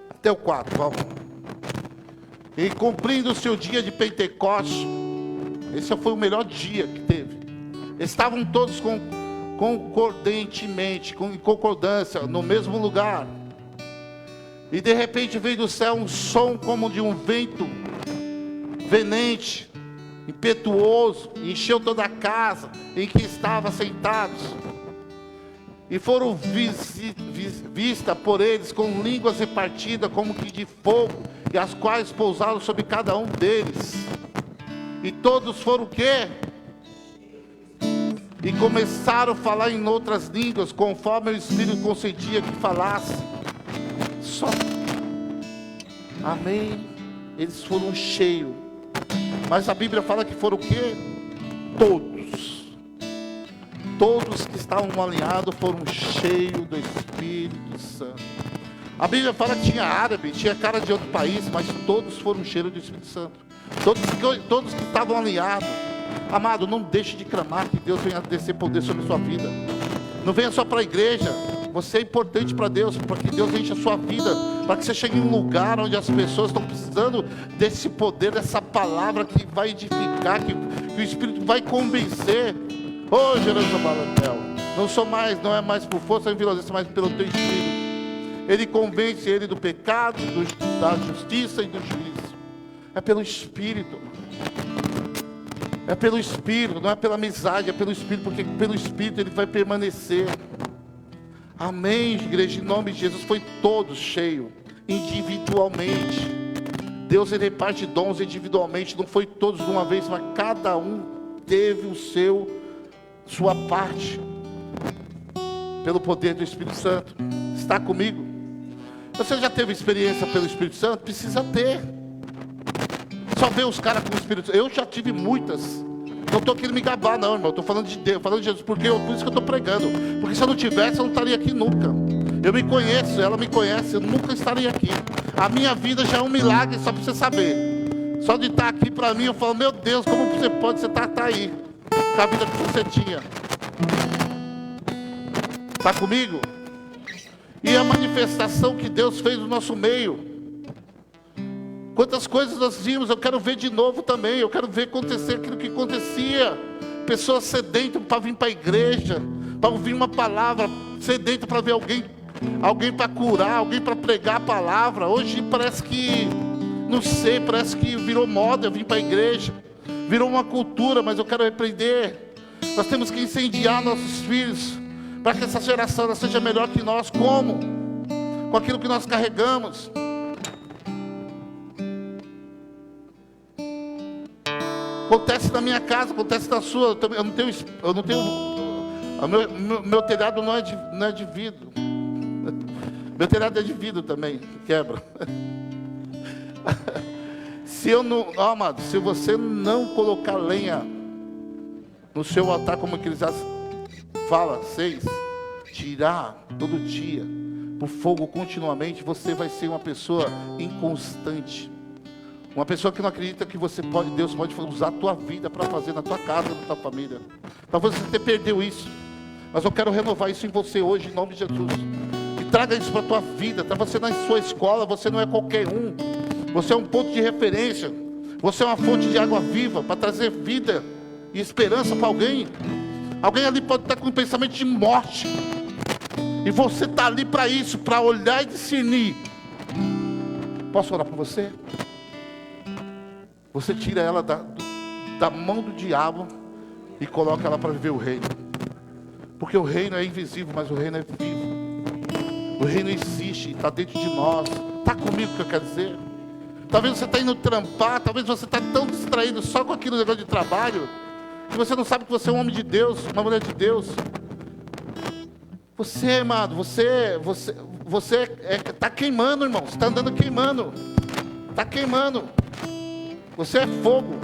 Até o 4, vamos. E cumprindo o seu dia de Pentecoste, esse foi o melhor dia que teve. Estavam todos concordantemente, em concordância, no mesmo lugar. E de repente veio do céu um som como de um vento venente, impetuoso, e encheu toda a casa em que estavam sentados. E foram vistas por eles com línguas repartidas como que de fogo, e as quais pousaram sobre cada um deles. E todos foram o quê? E começaram a falar em outras línguas, conforme o Espírito concedia que falasse. Só. Amém. Eles foram cheios. Mas a Bíblia fala que foram o quê? Todos. Todos que estavam alinhados foram cheios do Espírito Santo. A Bíblia fala que tinha árabe, tinha cara de outro país, mas todos foram cheios do Espírito Santo. Todos que estavam alinhados. Amado, não deixe de clamar que Deus venha descer poder sobre a sua vida. Não venha só para a igreja. Você é importante para Deus, para que Deus enche a sua vida, para que você chegue em um lugar onde as pessoas estão precisando desse poder, dessa palavra que vai edificar, que o Espírito vai convencer. Ô Jerusalém Balatel, não é mais por força e violência, mas pelo teu Espírito. Ele convence ele do pecado, da justiça e do juízo. É pelo Espírito. É pelo Espírito, não é pela amizade, é pelo Espírito, porque pelo Espírito ele vai permanecer. Amém, igreja, em nome de Jesus. Foi todos cheios, individualmente. Deus ele reparte dons individualmente, não foi todos de uma vez, mas cada um teve sua parte, pelo poder do Espírito Santo. Está comigo? Você já teve experiência pelo Espírito Santo? Precisa ter. Só ver os caras com o Espírito Santo. Eu já tive muitas. Não estou querendo me gabar não, irmão. Estou falando de Deus, falando de Jesus. Por isso que eu estou pregando. Porque se eu não tivesse, eu não estaria aqui nunca. Eu me conheço, ela me conhece. Eu nunca estaria aqui. A minha vida já é um milagre, só para você saber. Só de estar aqui para mim, eu falo, meu Deus, como você pode, você tá aí. Com a vida que você tinha. Está comigo? E a manifestação que Deus fez no nosso meio. Quantas coisas nós vimos, eu quero ver de novo também. Eu quero ver acontecer aquilo que acontecia. Pessoas sedentas para vir para a igreja, para ouvir uma palavra, sedentas para ver alguém para curar, alguém para pregar a palavra. Hoje parece que, não sei, parece que virou moda vir para a igreja. Virou uma cultura, mas eu quero repreender. Nós temos que incendiar nossos filhos, para que essa geração ela seja melhor que nós. Como? Com aquilo que nós carregamos. Acontece na minha casa, acontece na sua. Eu não tenho. Meu telhado não é de vidro. Meu telhado é de vidro também, quebra. Amado, se você não colocar lenha no seu altar, como que eles fala, 6, tirar todo dia por fogo continuamente, você vai ser uma pessoa inconstante. Uma pessoa que não acredita que Deus pode usar a tua vida para fazer na tua casa, na tua família. Talvez você perdeu isso, mas eu quero renovar isso em você hoje, em nome de Jesus. E traga isso para a tua vida. Você na sua escola, você não é qualquer um. Você é um ponto de referência. Você é uma fonte de água viva para trazer vida e esperança para alguém. Alguém ali pode estar com um pensamento de morte. E você está ali para isso, para olhar e discernir. Posso orar por você? Você tira ela da mão do diabo e coloca ela para viver o reino. Porque o reino é invisível, mas o reino é vivo. O reino existe, está dentro de nós. Está comigo o que eu quero dizer? Talvez você está indo trampar, talvez você está tão distraído só com aquele negócio de trabalho, que você não sabe que você é um homem de Deus, uma mulher de Deus. Você, amado, você está queimando, irmão. Você está andando queimando. Está queimando. Você é fogo.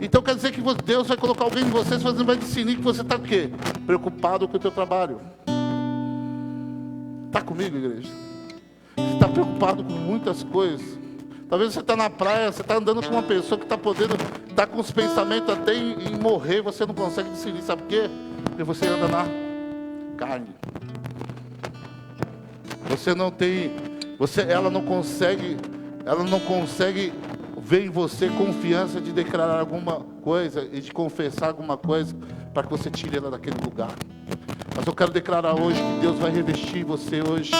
Então quer dizer que Deus vai colocar alguém em você, você vai discernir que você está o quê? Preocupado com o teu trabalho. Está comigo, igreja? Você está preocupado com muitas coisas. Talvez você está na praia, você está andando com uma pessoa que está com os pensamentos até em morrer, você não consegue discernir, sabe por quê? Porque você anda na carne. Ela não consegue ela não consegue ver em você confiança de declarar alguma coisa e de confessar alguma coisa para que você tire ela daquele lugar. Mas eu quero declarar hoje que Deus vai revestir você hoje.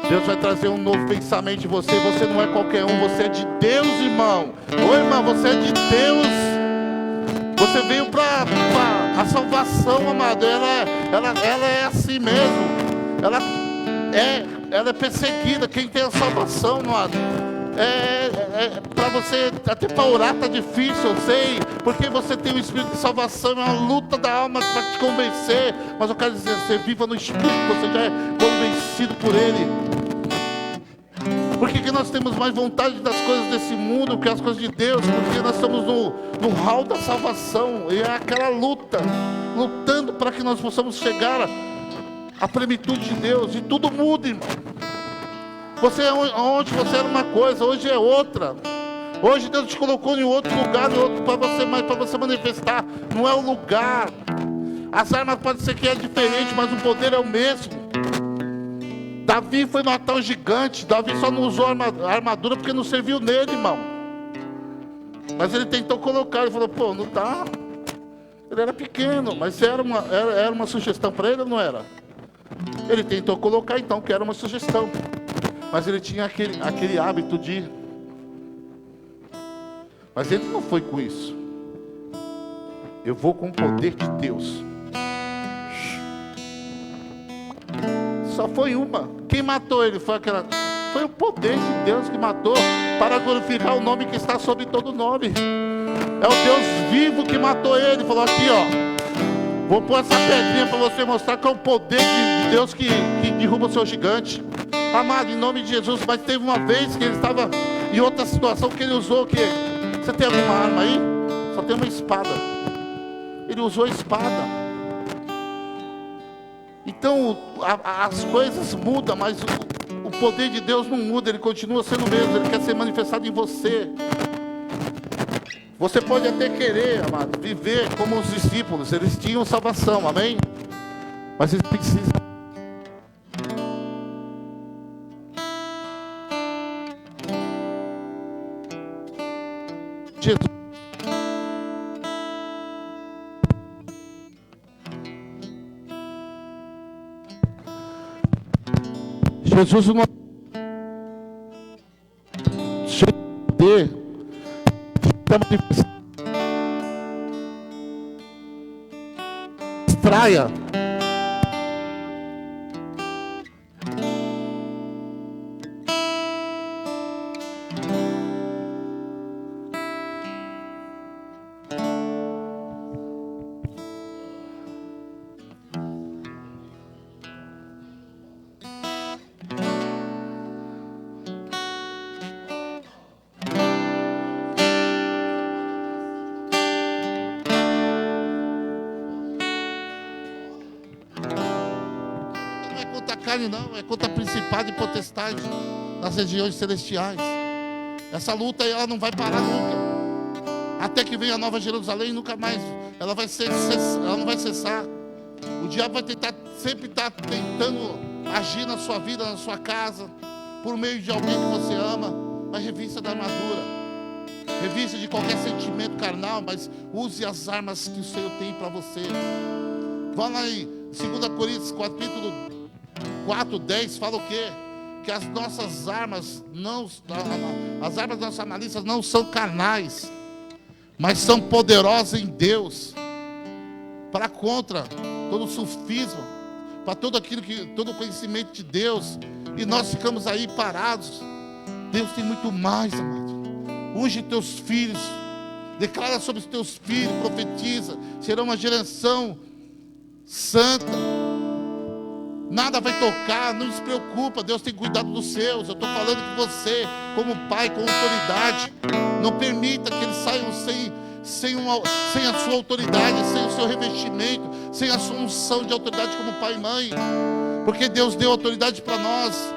Deus vai trazer um novo pensamento em você. Você não é qualquer um, você é de Deus, irmão. Ô irmão, você é de Deus. Você veio para a salvação, amado. Ela é assim mesmo. Ela é perseguida. Quem tem a salvação, amado, para você, até para orar tá difícil, eu sei, porque você tem o Espírito de salvação, é uma luta da alma para te convencer. Mas eu quero dizer, você viva no Espírito, você já é convencido por Ele. Por que nós temos mais vontade das coisas desse mundo que as coisas de Deus? Porque nós estamos no hall da salvação, e é aquela luta, lutando para que nós possamos chegar à plenitude de Deus, e tudo muda, irmão. Onde você era uma coisa, hoje é outra. Hoje Deus te colocou em outro lugar, para você manifestar. Não é o lugar. As armas podem ser que é diferente, mas o poder é o mesmo. Davi foi matar o gigante. Davi só não usou a armadura porque não serviu nele, irmão. Mas ele tentou colocar, ele falou, pô, não dá. Ele era pequeno, mas era uma sugestão para ele ou não era? Ele tentou colocar então, que era uma sugestão. Mas ele tinha aquele hábito de... Mas ele não foi com isso. Eu vou com o poder de Deus. Só foi uma. Quem matou ele foi o poder de Deus que matou, para glorificar o nome que está sobre todo nome. É o Deus vivo que matou ele. Falou aqui, ó, vou pôr essa pedrinha para você mostrar que é o poder de Deus que derruba o seu gigante. Amado, em nome de Jesus. Mas teve uma vez que ele estava em outra situação, que ele usou o quê? Você tem alguma arma aí? Só tem uma espada. Ele usou a espada. Então as coisas mudam, mas o poder de Deus não muda. Ele continua sendo o mesmo. Ele quer ser manifestado em você. Você pode até querer, amado, viver como os discípulos. Eles tinham salvação, amém? Mas eles precisam. Jesus não poder extraia. Não, é contra principado e potestade nas regiões celestiais. Essa luta ela não vai parar nunca, até que venha a Nova Jerusalém. Nunca mais ela não vai cessar. O diabo vai sempre estar tentando agir na sua vida, na sua casa, por meio de alguém que você ama. Mas revista da armadura, revista de qualquer sentimento carnal, mas use as armas que o Senhor tem para você. Vá lá em 2 Coríntios capítulo 4:10 fala o quê? Que as nossas armas as armas da nossa malícia não são carnais, mas são poderosas em Deus, para contra todo o sofisma, para todo o conhecimento de Deus. E nós ficamos aí parados. Deus tem muito mais, amado. Unge teus filhos, declara sobre os teus filhos, profetiza, será uma geração santa. Nada vai tocar, não se preocupa, Deus tem cuidado dos seus. Eu estou falando que você, como pai, com autoridade, não permita que eles saiam sem a sua autoridade, sem o seu revestimento, sem a sua unção de autoridade como pai e mãe, porque Deus deu autoridade para nós.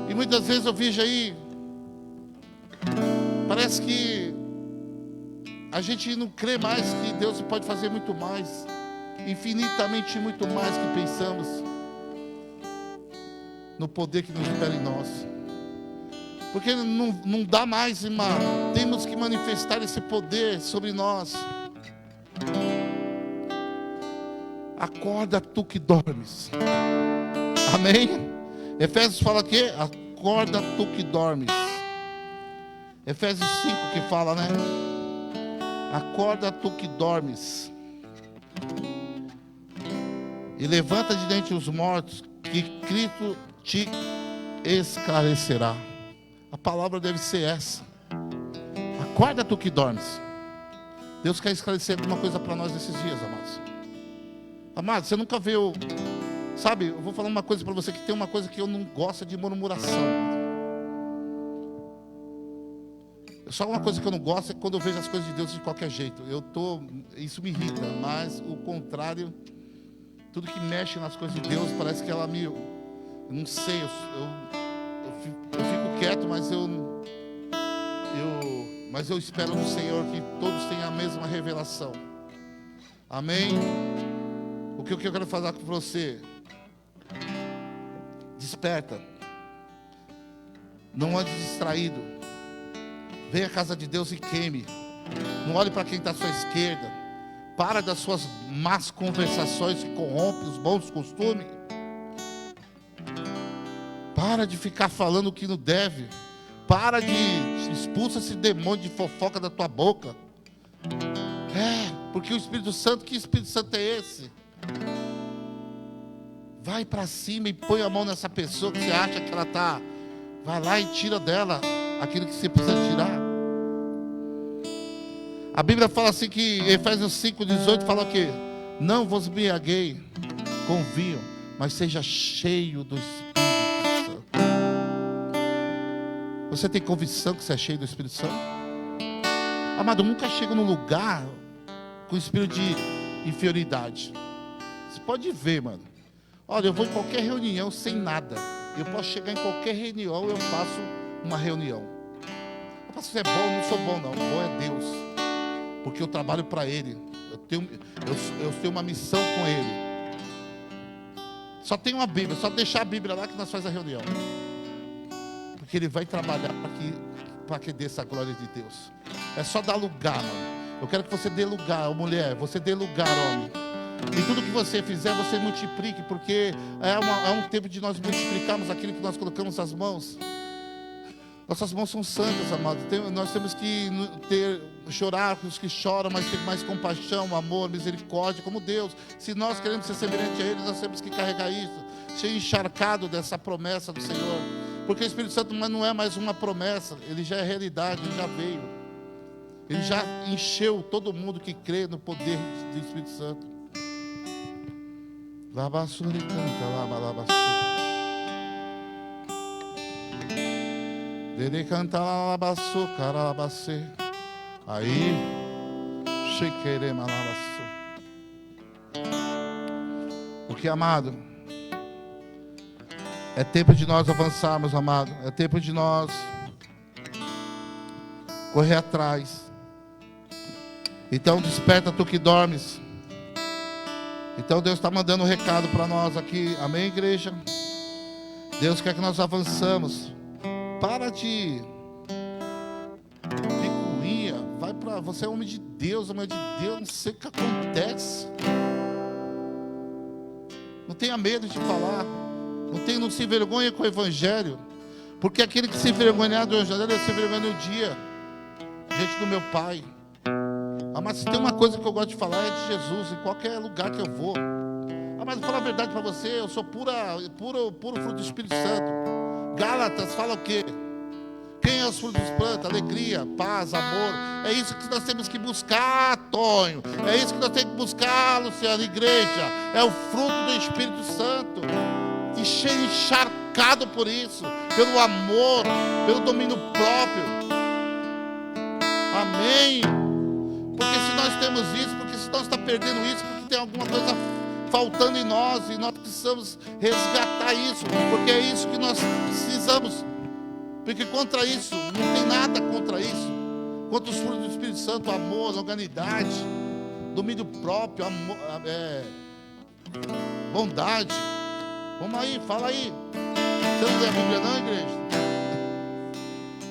E muitas vezes eu vejo aí, parece que a gente não crê mais que Deus pode fazer muito mais, infinitamente muito mais que pensamos, no poder que nos libera em nós. Porque não dá mais, irmão. Temos que manifestar esse poder sobre nós. Acorda tu que dormes. Amém? Efésios fala que acorda tu que dormes. Efésios 5 que fala, né? Acorda tu que dormes. E levanta de dentre os mortos, que Cristo te esclarecerá. A palavra deve ser essa. Acorda tu que dormes. Deus quer esclarecer alguma coisa para nós nesses dias, amados. Amados, você nunca viu... Sabe, eu vou falar uma coisa para você, que tem uma coisa que eu não gosto de murmuração. Só uma coisa que eu não gosto é quando eu vejo as coisas de Deus de qualquer jeito. Isso me irrita, mas o contrário, tudo que mexe nas coisas de Deus, parece que ela me... Eu não sei, eu fico quieto, mas eu espero no Senhor que todos tenham a mesma revelação. Amém? O que eu quero falar com você? Desperta. Não ande distraído. Venha à casa de Deus e queime. Não olhe para quem está à sua esquerda. Para das suas más conversações que corrompem os bons costumes. Para de ficar falando o que não deve. Para de expulsa esse demônio de fofoca da tua boca. Porque o Espírito Santo, que Espírito Santo é esse? Vai para cima e põe a mão nessa pessoa que você acha que ela está. Vai lá e tira dela aquilo que você precisa tirar. A Bíblia fala assim que Efésios 5:18 fala o quê? Não vos embriaguei com vinho, mas seja cheio do Espírito Santo. Você tem convicção que você é cheio do Espírito Santo? Amado, nunca chega num lugar com espírito de inferioridade. Você pode ver, mano. Olha, eu vou em qualquer reunião sem nada. Eu posso chegar em qualquer reunião, eu faço uma reunião. Eu faço, se é bom, não sou bom não. Bom é Deus. Porque eu trabalho para Ele. Eu tenho uma missão com Ele. Só tem uma Bíblia, só deixar a Bíblia lá que nós fazemos a reunião. Porque Ele vai trabalhar para que desça a glória de Deus. É só dar lugar, mano. Eu quero que você dê lugar, mulher. Você dê lugar, homem. E tudo que você fizer, você multiplique. Porque é um tempo de nós multiplicarmos aquilo que nós colocamos nas mãos. Nossas mãos são santas, amados. Nós temos que chorar com os que choram, mas ter mais compaixão, amor, misericórdia, como Deus. Se nós queremos ser semelhantes a Ele, nós temos que carregar isso. Ser encharcado dessa promessa do Senhor. Porque o Espírito Santo não é mais uma promessa. Ele já é realidade, ele já veio. Ele já encheu todo mundo que crê no poder do Espírito Santo. Labassura e canta, labassura. Dele canta labassura, carabacê. Aí, chequere malabassura. Porque, amado, é tempo de nós avançarmos, amado. É tempo de nós correr atrás. Então desperta tu que dormes. Então Deus está mandando um recado para nós aqui. Amém, igreja? Deus quer que nós avançamos. Para de picuinha. Vai para... Você é homem de Deus, homem de Deus. Não sei o que acontece. Não tenha medo de falar. Não se envergonhe com o Evangelho. Porque aquele que se envergonhar do Evangelho, ele se envergonha no dia. Diante do meu Pai. Mas se tem uma coisa que eu gosto de falar é de Jesus, em qualquer lugar que eu vou. Mas vou falar a verdade para você, eu sou puro fruto do Espírito Santo. Gálatas fala o quê? Quem é os frutos dos plantas? Alegria, paz, amor. É isso que nós temos que buscar, Tonho. É isso que nós temos que buscar, Luciano, igreja. É o fruto do Espírito Santo. E cheio, encharcado por isso. Pelo amor, pelo domínio próprio. Amém. Porque se nós temos isso, porque se nós estamos perdendo isso, porque tem alguma coisa faltando em nós, e nós precisamos resgatar isso, porque é isso que nós precisamos. Porque contra isso, não tem nada contra isso. Contra os frutos do Espírito Santo, amor, longanimidade, domínio próprio, amor, bondade. Vamos aí, fala aí. Você não lê a Bíblia não, igreja?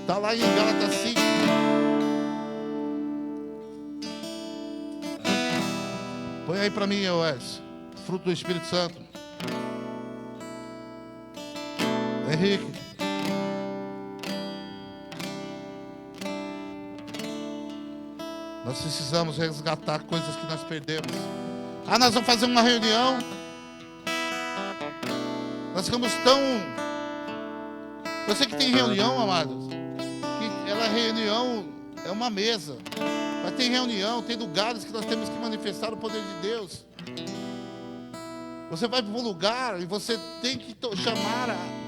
Está lá em Gálatas 5. Põe aí para mim, Wes. Fruto do Espírito Santo. Henrique. Nós precisamos resgatar coisas que nós perdemos. Nós vamos fazer uma reunião. Nós ficamos tão... Eu sei que tem reunião, amados, que ela reunião é uma mesa. Mas tem reunião, tem lugares que nós temos que manifestar o poder de Deus. Você vai para um lugar e você tem que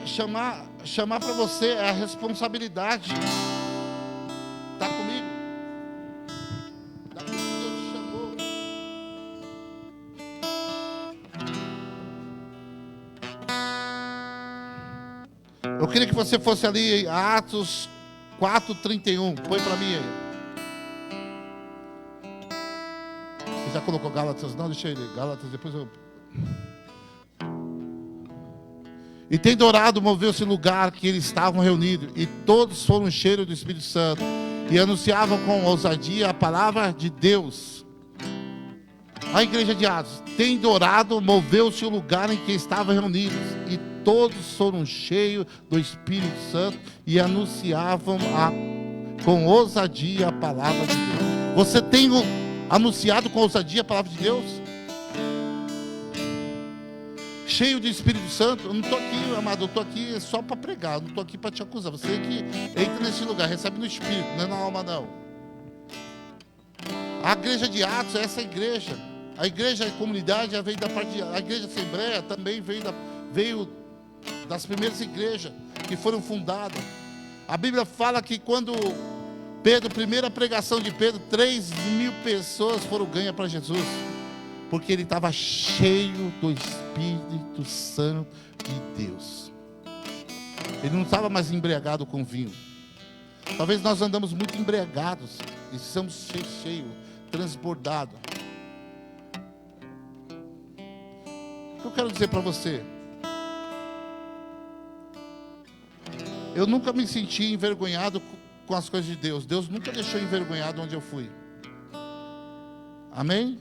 chamar para você a responsabilidade. Está comigo? Daquilo que Deus te chamou. Eu queria que você fosse ali, Atos 4:31. Põe para mim aí. Você já colocou Gálatas? Não, deixa ele. Gálatas, depois eu... E tem dourado moveu-se o lugar que eles estavam reunidos, e todos foram cheios do Espírito Santo, e anunciavam com ousadia a palavra de Deus. A igreja de Atos, tem dourado moveu-se o lugar em que estavam reunidos, e todos foram cheios do Espírito Santo, e anunciavam com ousadia a palavra de Deus. Você tem anunciado com ousadia a palavra de Deus? Cheio de Espírito Santo? Eu não estou aqui, amado, eu estou aqui só para pregar, eu não estou aqui para te acusar. Você que entra nesse lugar, recebe no Espírito, não é na alma não. A igreja de Atos é essa igreja. A igreja, a comunidade, veio da parte de... A igreja Assembleia também veio das primeiras igrejas que foram fundadas. A Bíblia fala que quando Pedro, primeira pregação de Pedro, 3.000 pessoas foram ganhas para Jesus. Porque ele estava cheio do Espírito Santo de Deus. Ele não estava mais embriagado com vinho. Talvez nós andamos muito embriagados e estamos cheios, transbordados. O que eu quero dizer para você? Eu nunca me senti envergonhado com as coisas de Deus. Deus nunca deixou envergonhado onde eu fui. Amém?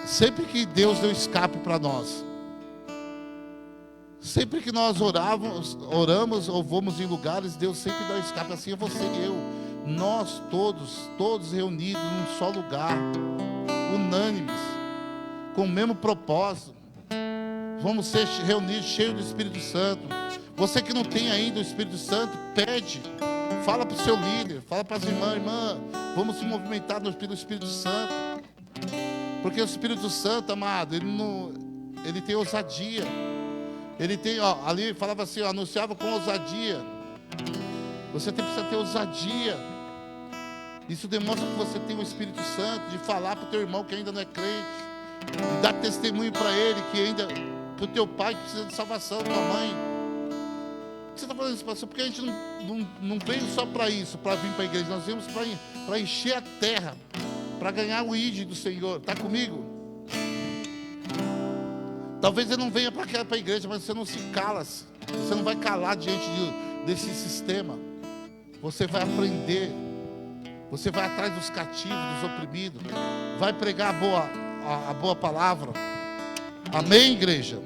Sempre que Deus deu escape para nós, sempre que nós oramos ou vamos em lugares, Deus sempre dá escape. Assim é você e eu, nós todos reunidos num só lugar, unânimes, com o mesmo propósito. Vamos ser reunidos, cheios do Espírito Santo. Você que não tem ainda o Espírito Santo, pede, fala para o seu líder, fala para as irmãs, vamos se movimentar no Espírito Santo. Porque o Espírito Santo, amado, ele tem ousadia. Ele tem, ali falava assim, anunciava com ousadia. Você precisa ter ousadia. Isso demonstra que você tem o Espírito Santo, de falar para o teu irmão que ainda não é crente, de dar testemunho para ele que ainda, para o teu pai que precisa de salvação, tua mãe. Por que você está falando isso, pastor? Porque a gente não veio só para isso, para vir para a igreja. Nós viemos para encher a terra, para ganhar o ID do Senhor. Está comigo? Talvez você não venha para a igreja, mas você não se cala. Você não vai calar diante desse sistema. Você vai aprender. Você vai atrás dos cativos, dos oprimidos. Vai pregar a boa palavra. Amém, igreja?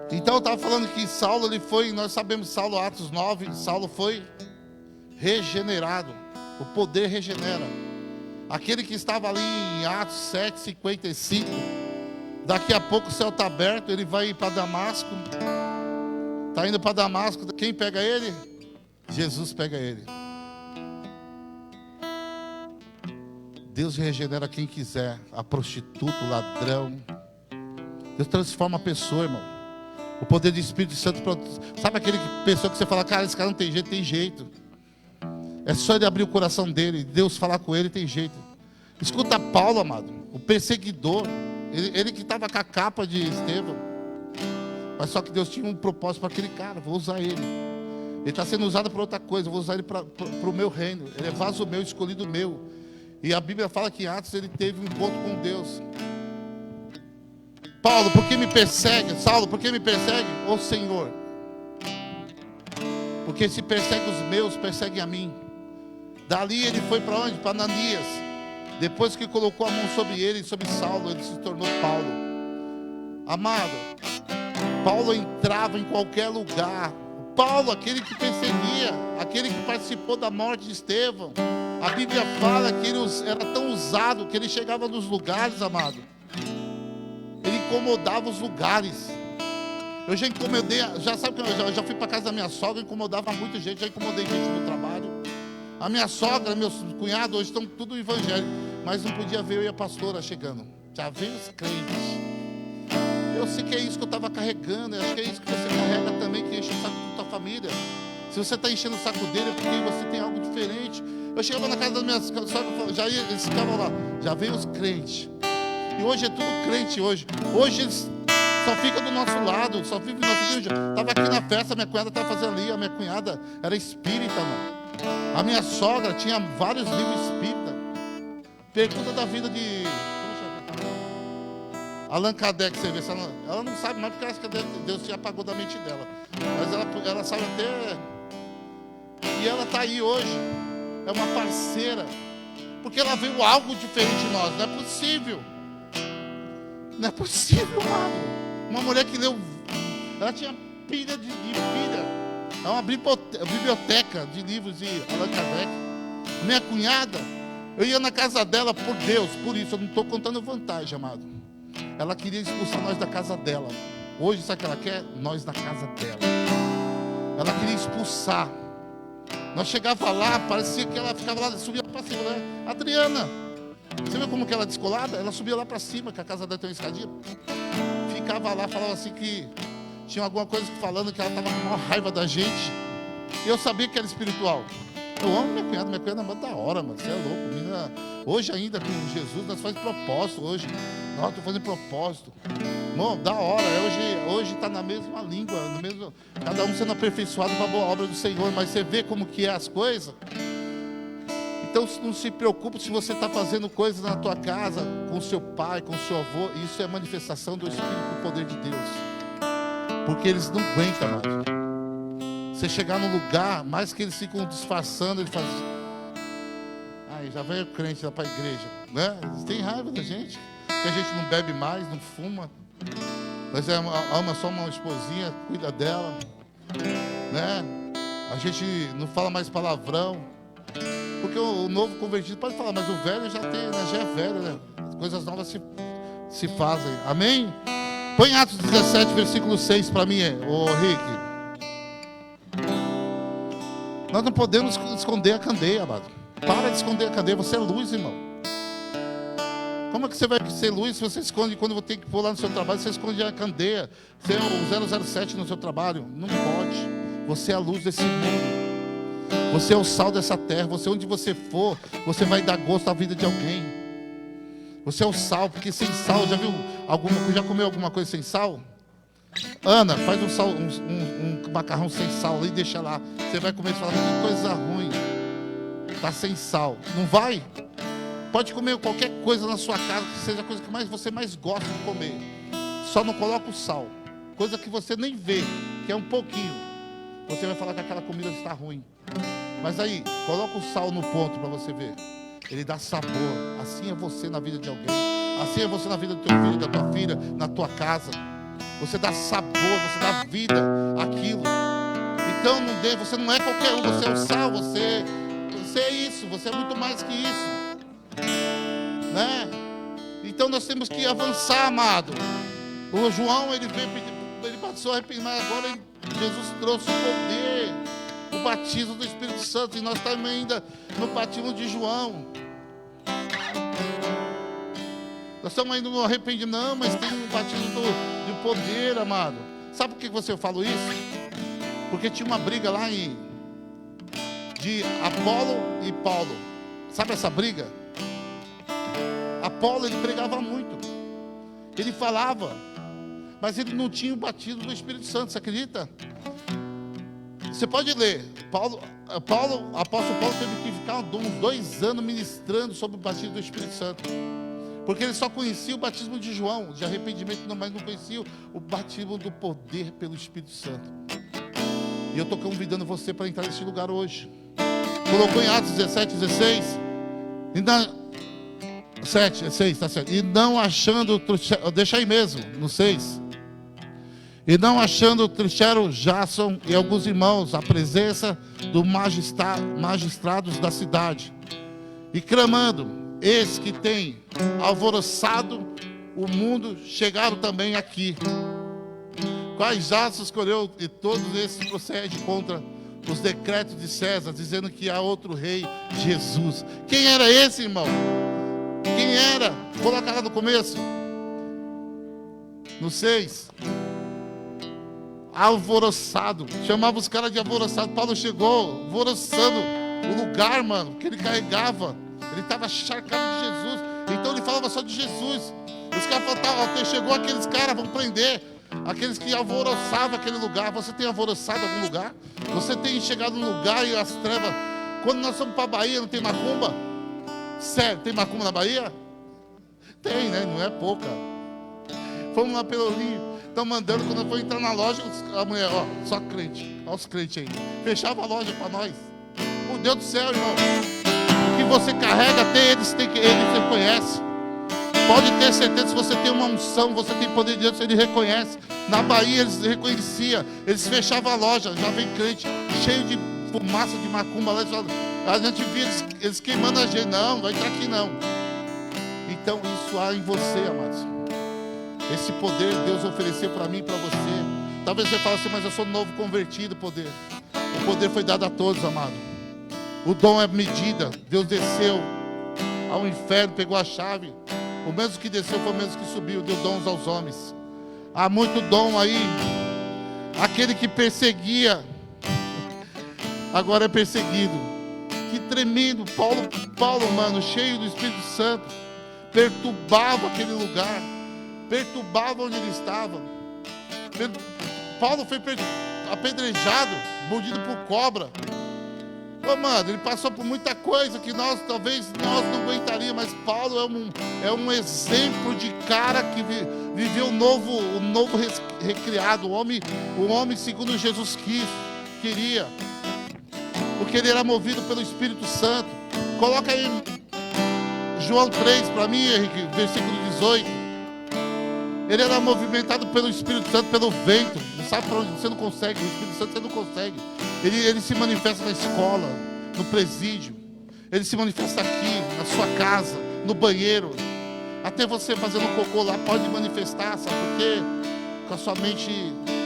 Então eu estava falando que Saulo, ele foi, nós sabemos, Saulo, Atos 9, Saulo foi regenerado. O poder regenera. Aquele que estava ali em Atos 7:55, daqui a pouco o céu está aberto, ele vai ir para Damasco. Está indo para Damasco. Quem pega ele? Jesus pega ele. Deus regenera quem quiser. A prostituta, o ladrão. Deus transforma a pessoa, irmão. O poder do Espírito Santo. Sabe aquele pessoa que você fala, cara, esse cara não tem jeito, tem jeito. É só ele abrir o coração dele, Deus falar com ele, tem jeito. Escuta Paulo, amado, o perseguidor, ele que estava com a capa de Estevão. Mas só que Deus tinha um propósito para aquele cara, vou usar ele. Ele está sendo usado para outra coisa, vou usar ele para o meu reino. Ele é vaso meu, escolhido meu. E a Bíblia fala que em Atos ele teve um encontro com Deus. Paulo, por que me persegue? Saulo, por que me persegue? Ô Senhor, porque se persegue os meus, persegue a mim. Dali ele foi para onde? Para Ananias. Depois que colocou a mão sobre ele, sobre Saulo, ele se tornou Paulo. Amado, Paulo entrava em qualquer lugar. Paulo, aquele que perseguia, aquele que participou da morte de Estevão. A Bíblia fala que ele era tão usado que ele chegava nos lugares, amado. Ele incomodava os lugares. Eu já incomodei, já sabe que eu já fui para casa da minha sogra, incomodava muita gente, já incomodei gente no trabalho. A minha sogra, meus cunhados hoje estão tudo evangélicos, mas não podia ver eu e a pastora chegando. Já veio os crentes. Eu sei que é isso que eu estava carregando, eu acho que é isso que você carrega também, que enche o saco da tua família. Se você está enchendo o saco dele, é porque você tem algo diferente. Eu chegava na casa das minhas sogras, eles ficavam lá, já veio os crentes. E hoje é tudo crente hoje. Hoje eles só ficam do nosso lado, só vivem do nosso vídeo. Estava aqui na festa, minha cunhada estava fazendo ali, a minha cunhada era espírita, mano. A minha sogra tinha vários livros espírita. Pergunta da vida de Allan Kardec, você vê. Ela não sabe mais porque acho que Deus já apagou da mente dela. Mas ela sabe até. E ela está aí hoje. É uma parceira. Porque ela viu algo diferente de nós. Não é possível. Não é possível, mano. Uma mulher que leu. Ela tinha pilha de pilha. É uma biblioteca de livros de Allan Kardec. Minha cunhada, eu ia na casa dela por Deus, por isso, eu não estou contando vantagem, amado. Ela queria expulsar nós da casa dela. Hoje, sabe o que ela quer? Nós na casa dela. Ela queria expulsar. Nós chegava lá, parecia que ela ficava lá, subia para cima, né? Adriana, você viu como que ela é descolada? Ela subia lá para cima, que a casa dela tem uma escadinha. Ficava lá, falava assim que tinha alguma coisa falando que ela estava com maior raiva da gente. E eu sabia que era espiritual. Eu amo minha cunhada é muito da hora, mano. Você é louco, menina. Hoje ainda com Jesus, nós fazemos propósito hoje. Nós estamos fazendo propósito. Mano, da hora. Hoje está na mesma língua, no mesmo, cada um sendo aperfeiçoado para a boa obra do Senhor. Mas você vê como que é as coisas. Então não se preocupe se você está fazendo coisas na tua casa, com seu pai, com seu avô. Isso é manifestação do Espírito do poder de Deus. Porque eles não aguentam, mano. Você chegar num lugar, mais que eles ficam disfarçando, ele faz. Aí já vem o crente lá para a igreja, né? Eles têm raiva da gente, que a gente não bebe mais, não fuma. Mas ama só uma esposinha, cuida dela, né? A gente não fala mais palavrão, porque o novo convertido pode falar, mas o velho já tem, né? Já é velho, né? Coisas novas se fazem. Amém? Põe Atos 17, versículo 6 para mim, ô Rick. Nós não podemos esconder a candeia, amado. Para de esconder a candeia, você é luz, irmão. Como é que você vai ser luz se você esconde, quando você tem que pôr lá no seu trabalho, você esconde a candeia? Você é o 007 no seu trabalho? Não pode. Você é a luz desse mundo. Você é o sal dessa terra. Você, onde você for, você vai dar gosto à vida de alguém. Você é o sal, porque sem sal, já comeu alguma coisa sem sal? Ana, faz um macarrão sem sal e deixa lá. Você vai comer e falar, que coisa ruim. Está sem sal. Não vai? Pode comer qualquer coisa na sua casa, que seja a coisa que você mais gosta de comer. Só não coloca o sal. Coisa que você nem vê, que é um pouquinho. Você vai falar que aquela comida está ruim. Mas aí, coloca o sal no ponto para você ver. Ele dá sabor. Assim é você na vida de alguém. Assim é você na vida do teu filho, da tua filha, na tua casa. Você dá sabor, você dá vida àquilo. Então você não é qualquer um, você é o sal, você é isso, você é muito mais que isso, né? Então nós temos que avançar, amado. O João, ele passou a arrepender, mas agora Jesus trouxe o poder, o batismo do Espírito Santo, e nós estamos ainda no batismo de João. Nós estamos ainda no arrependimento, não, mas tem um batismo de poder, amado. Sabe por que eu falo isso? Porque tinha uma briga lá de Apolo e Paulo. Sabe essa briga? Apolo, ele pregava muito. Ele falava, mas ele não tinha o batismo do Espírito Santo, você acredita? Você pode ler. O apóstolo Paulo teve que ficar uns 2 anos ministrando sobre o batismo do Espírito Santo. Porque ele só conhecia o batismo de João, de arrependimento, mas não conhecia o batismo do poder pelo Espírito Santo. E eu estou convidando você para entrar nesse lugar hoje. Colocou em Atos 17, 16. E na 7, 6, tá certo. E não achando, deixa aí mesmo, no 6. E não achando, trouxeram Jason e alguns irmãos à presença dos magistrados da cidade. E clamando, eis que tem alvoroçado o mundo, chegaram também aqui. Quais Jason escolheu, e todos esses procedem contra os decretos de César, dizendo que há outro rei, Jesus. Quem era esse, irmão? Quem era? Coloca lá no começo. No 6. Alvoroçado. Chamava os caras de alvoroçado. Paulo chegou alvoroçando o lugar, mano, que ele carregava. Ele estava charcado de Jesus. Então ele falava só de Jesus. Os caras falavam, chegou aqueles caras, vão prender. Aqueles que alvoroçavam aquele lugar. Você tem alvoroçado algum lugar? Você tem chegado num lugar e as trevas. Quando nós fomos para a Bahia, não tem macumba? Sério, tem macumba na Bahia? Tem, né? Não é pouca. Fomos lá pelo Rio. Estão mandando, quando eu for entrar na loja, a mulher, ó, só crente. Olha os crentes aí. Fechava a loja para nós. Meu Deus do céu, irmão. O que você carrega, eles reconhecem. Pode ter certeza, se você tem uma unção, você tem poder de Deus, ele reconhece. Na Bahia eles reconheciam. Eles fechavam a loja, já vem crente, cheio de fumaça de macumba. A gente via eles queimando a gente. Não, vai entrar aqui não. Então isso há em você, amados. Esse poder Deus ofereceu para mim e para você. Talvez você fale assim, mas eu sou novo convertido, poder. O poder foi dado a todos, amado. O dom é medida. Deus desceu ao inferno, pegou a chave. O mesmo que desceu foi o mesmo que subiu, deu dons aos homens. Há muito dom aí. Aquele que perseguia, agora é perseguido. Que tremendo. Paulo, mano, cheio do Espírito Santo, perturbava aquele lugar. Perturbava onde ele estava. Paulo foi apedrejado, mordido por cobra. Ô, mano, ele passou por muita coisa que talvez nós não aguentaríamos, mas Paulo é um exemplo de cara que viveu o novo recriado, o homem segundo Jesus queria, porque ele era movido pelo Espírito Santo. Coloca aí João 3 para mim, Henrique, versículo 18. Ele era movimentado pelo Espírito Santo, pelo vento. Não sabe para onde você não consegue. O Espírito Santo você não consegue. Ele se manifesta na escola, no presídio. Ele se manifesta aqui, na sua casa, no banheiro. Até você fazendo cocô lá pode manifestar, sabe por quê? Porque a sua mente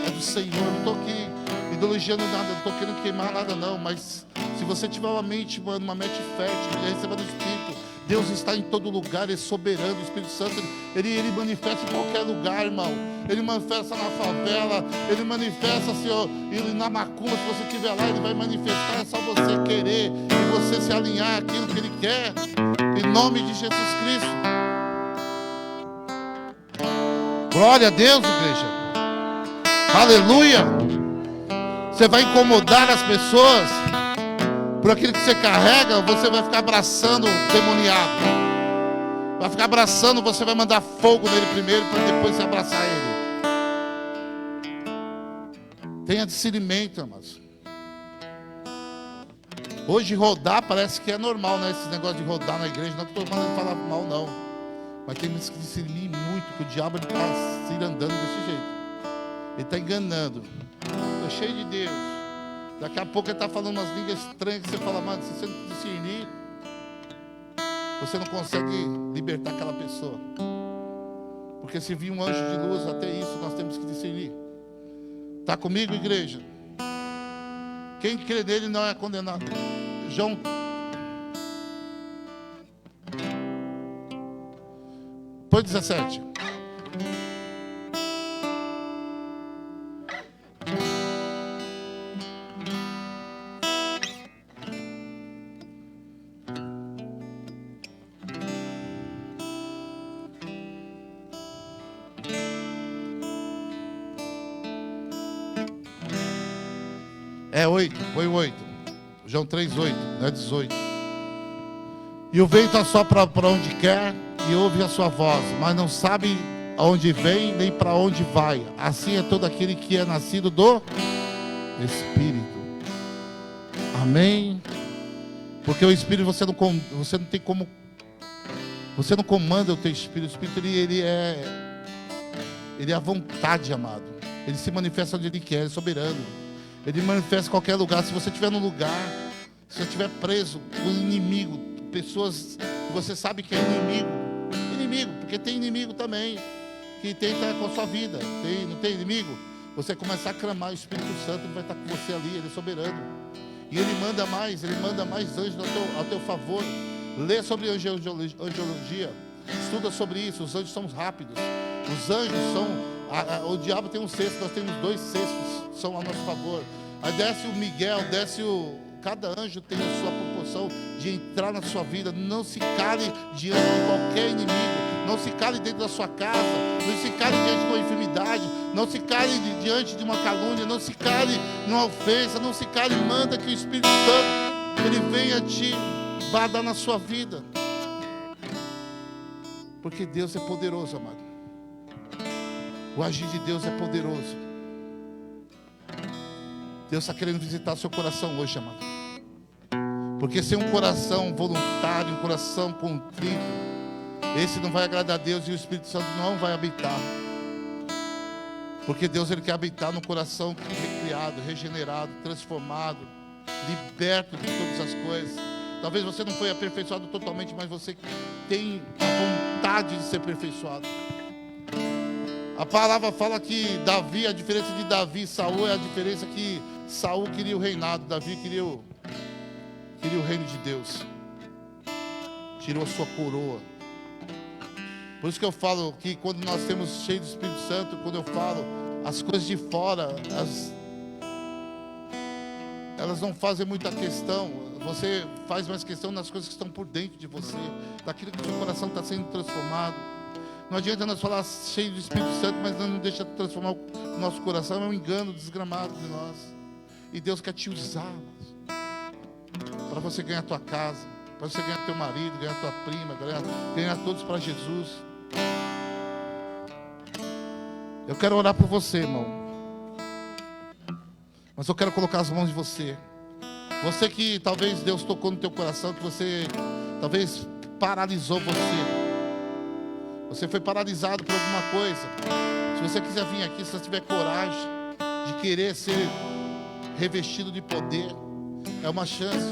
é do Senhor. Eu não estou aqui ideologiando nada, não estou querendo queimar nada não. Mas se você tiver uma mente, mano, uma mente fértil, receba do Espírito. Deus está em todo lugar, Ele é soberano. O Espírito Santo, ele manifesta em qualquer lugar, irmão. Ele manifesta na favela, Ele manifesta, Senhor, Ele na macumba. Se você estiver lá, Ele vai manifestar. É só você querer e você se alinhar àquilo que Ele quer. Em nome de Jesus Cristo. Glória a Deus, igreja. Aleluia. Você vai incomodar as pessoas. Por aquilo que você carrega, você vai ficar abraçando o demoniado. Vai ficar abraçando, você vai mandar fogo nele primeiro, para depois você abraçar ele. Tenha discernimento, amados. Hoje rodar parece que é normal, né? Esse negócio de rodar na igreja. Não estou mandando falar mal, não. Mas temos que discernir muito, que o diabo está se andando desse jeito. Ele está enganando. Estou cheio de Deus. Daqui a pouco ele está falando umas línguas estranhas que você fala, mano, se você não discernir, você não consegue libertar aquela pessoa. Porque se vir um anjo de luz, até isso nós temos que discernir. Está comigo, igreja? Quem crê nele não é condenado. João. Põe 17. É 8, foi 8. João 3, 8, não é 18. E o vento assopra para onde quer, e ouve a sua voz, mas não sabe aonde vem nem para onde vai. Assim é todo aquele que é nascido do Espírito. Amém? Porque o Espírito você não tem como, você não comanda o teu Espírito. O Espírito ele é a vontade, amado. Ele se manifesta onde ele quer, ele é soberano. Ele manifesta em qualquer lugar. Se você estiver num lugar, se você estiver preso com um inimigo, pessoas que você sabe que é inimigo, porque tem inimigo também que tenta com a sua vida. Não tem inimigo? Você começar a clamar, o Espírito Santo vai estar com você ali, ele é soberano. E ele manda mais anjos ao teu favor. Lê sobre angiologia, estuda sobre isso. Os anjos são rápidos. Os anjos são, o diabo tem um cesto, nós temos 2 cestos, são a nosso favor. Aí desce o Miguel, cada anjo tem a sua proporção de entrar na sua vida. Não se cale diante de qualquer inimigo. Não se cale dentro da sua casa. Não se cale diante de uma enfermidade. Não se cale diante de uma calúnia. Não se cale numa ofensa. Não se cale. Manda que o Espírito Santo ele venha te dar na sua vida. Porque Deus é poderoso, amado. O agir de Deus é poderoso. Deus está querendo visitar seu coração hoje, amado. Porque sem um coração voluntário, um coração contrito, esse não vai agradar a Deus e o Espírito Santo não vai habitar. Porque Deus ele quer habitar no coração recriado, regenerado, transformado, liberto de todas as coisas. Talvez você não foi aperfeiçoado totalmente, mas você tem a vontade de ser aperfeiçoado. A palavra fala que Davi, a diferença de Davi e Saul é a diferença que Saul queria o reinado, Davi queria o reino de Deus. Tirou a sua coroa. Por isso que eu falo que quando nós temos cheio do Espírito Santo, quando eu falo, as coisas de fora, elas não fazem muita questão. Você faz mais questão nas coisas que estão por dentro de você, daquilo que o seu coração está sendo transformado. Não adianta nós falar cheio do Espírito Santo, mas não deixa transformar o nosso coração. É um engano desgramado de nós. E Deus quer te usar para você ganhar a tua casa, para você ganhar teu marido, ganhar tua prima, ganhar todos para Jesus. Eu quero orar por você, irmão. Mas eu quero colocar as mãos em você. Você que talvez Deus tocou no teu coração, que você talvez paralisou você. Você foi paralisado por alguma coisa. Se você quiser vir aqui, se você tiver coragem de querer ser revestido de poder, é uma chance,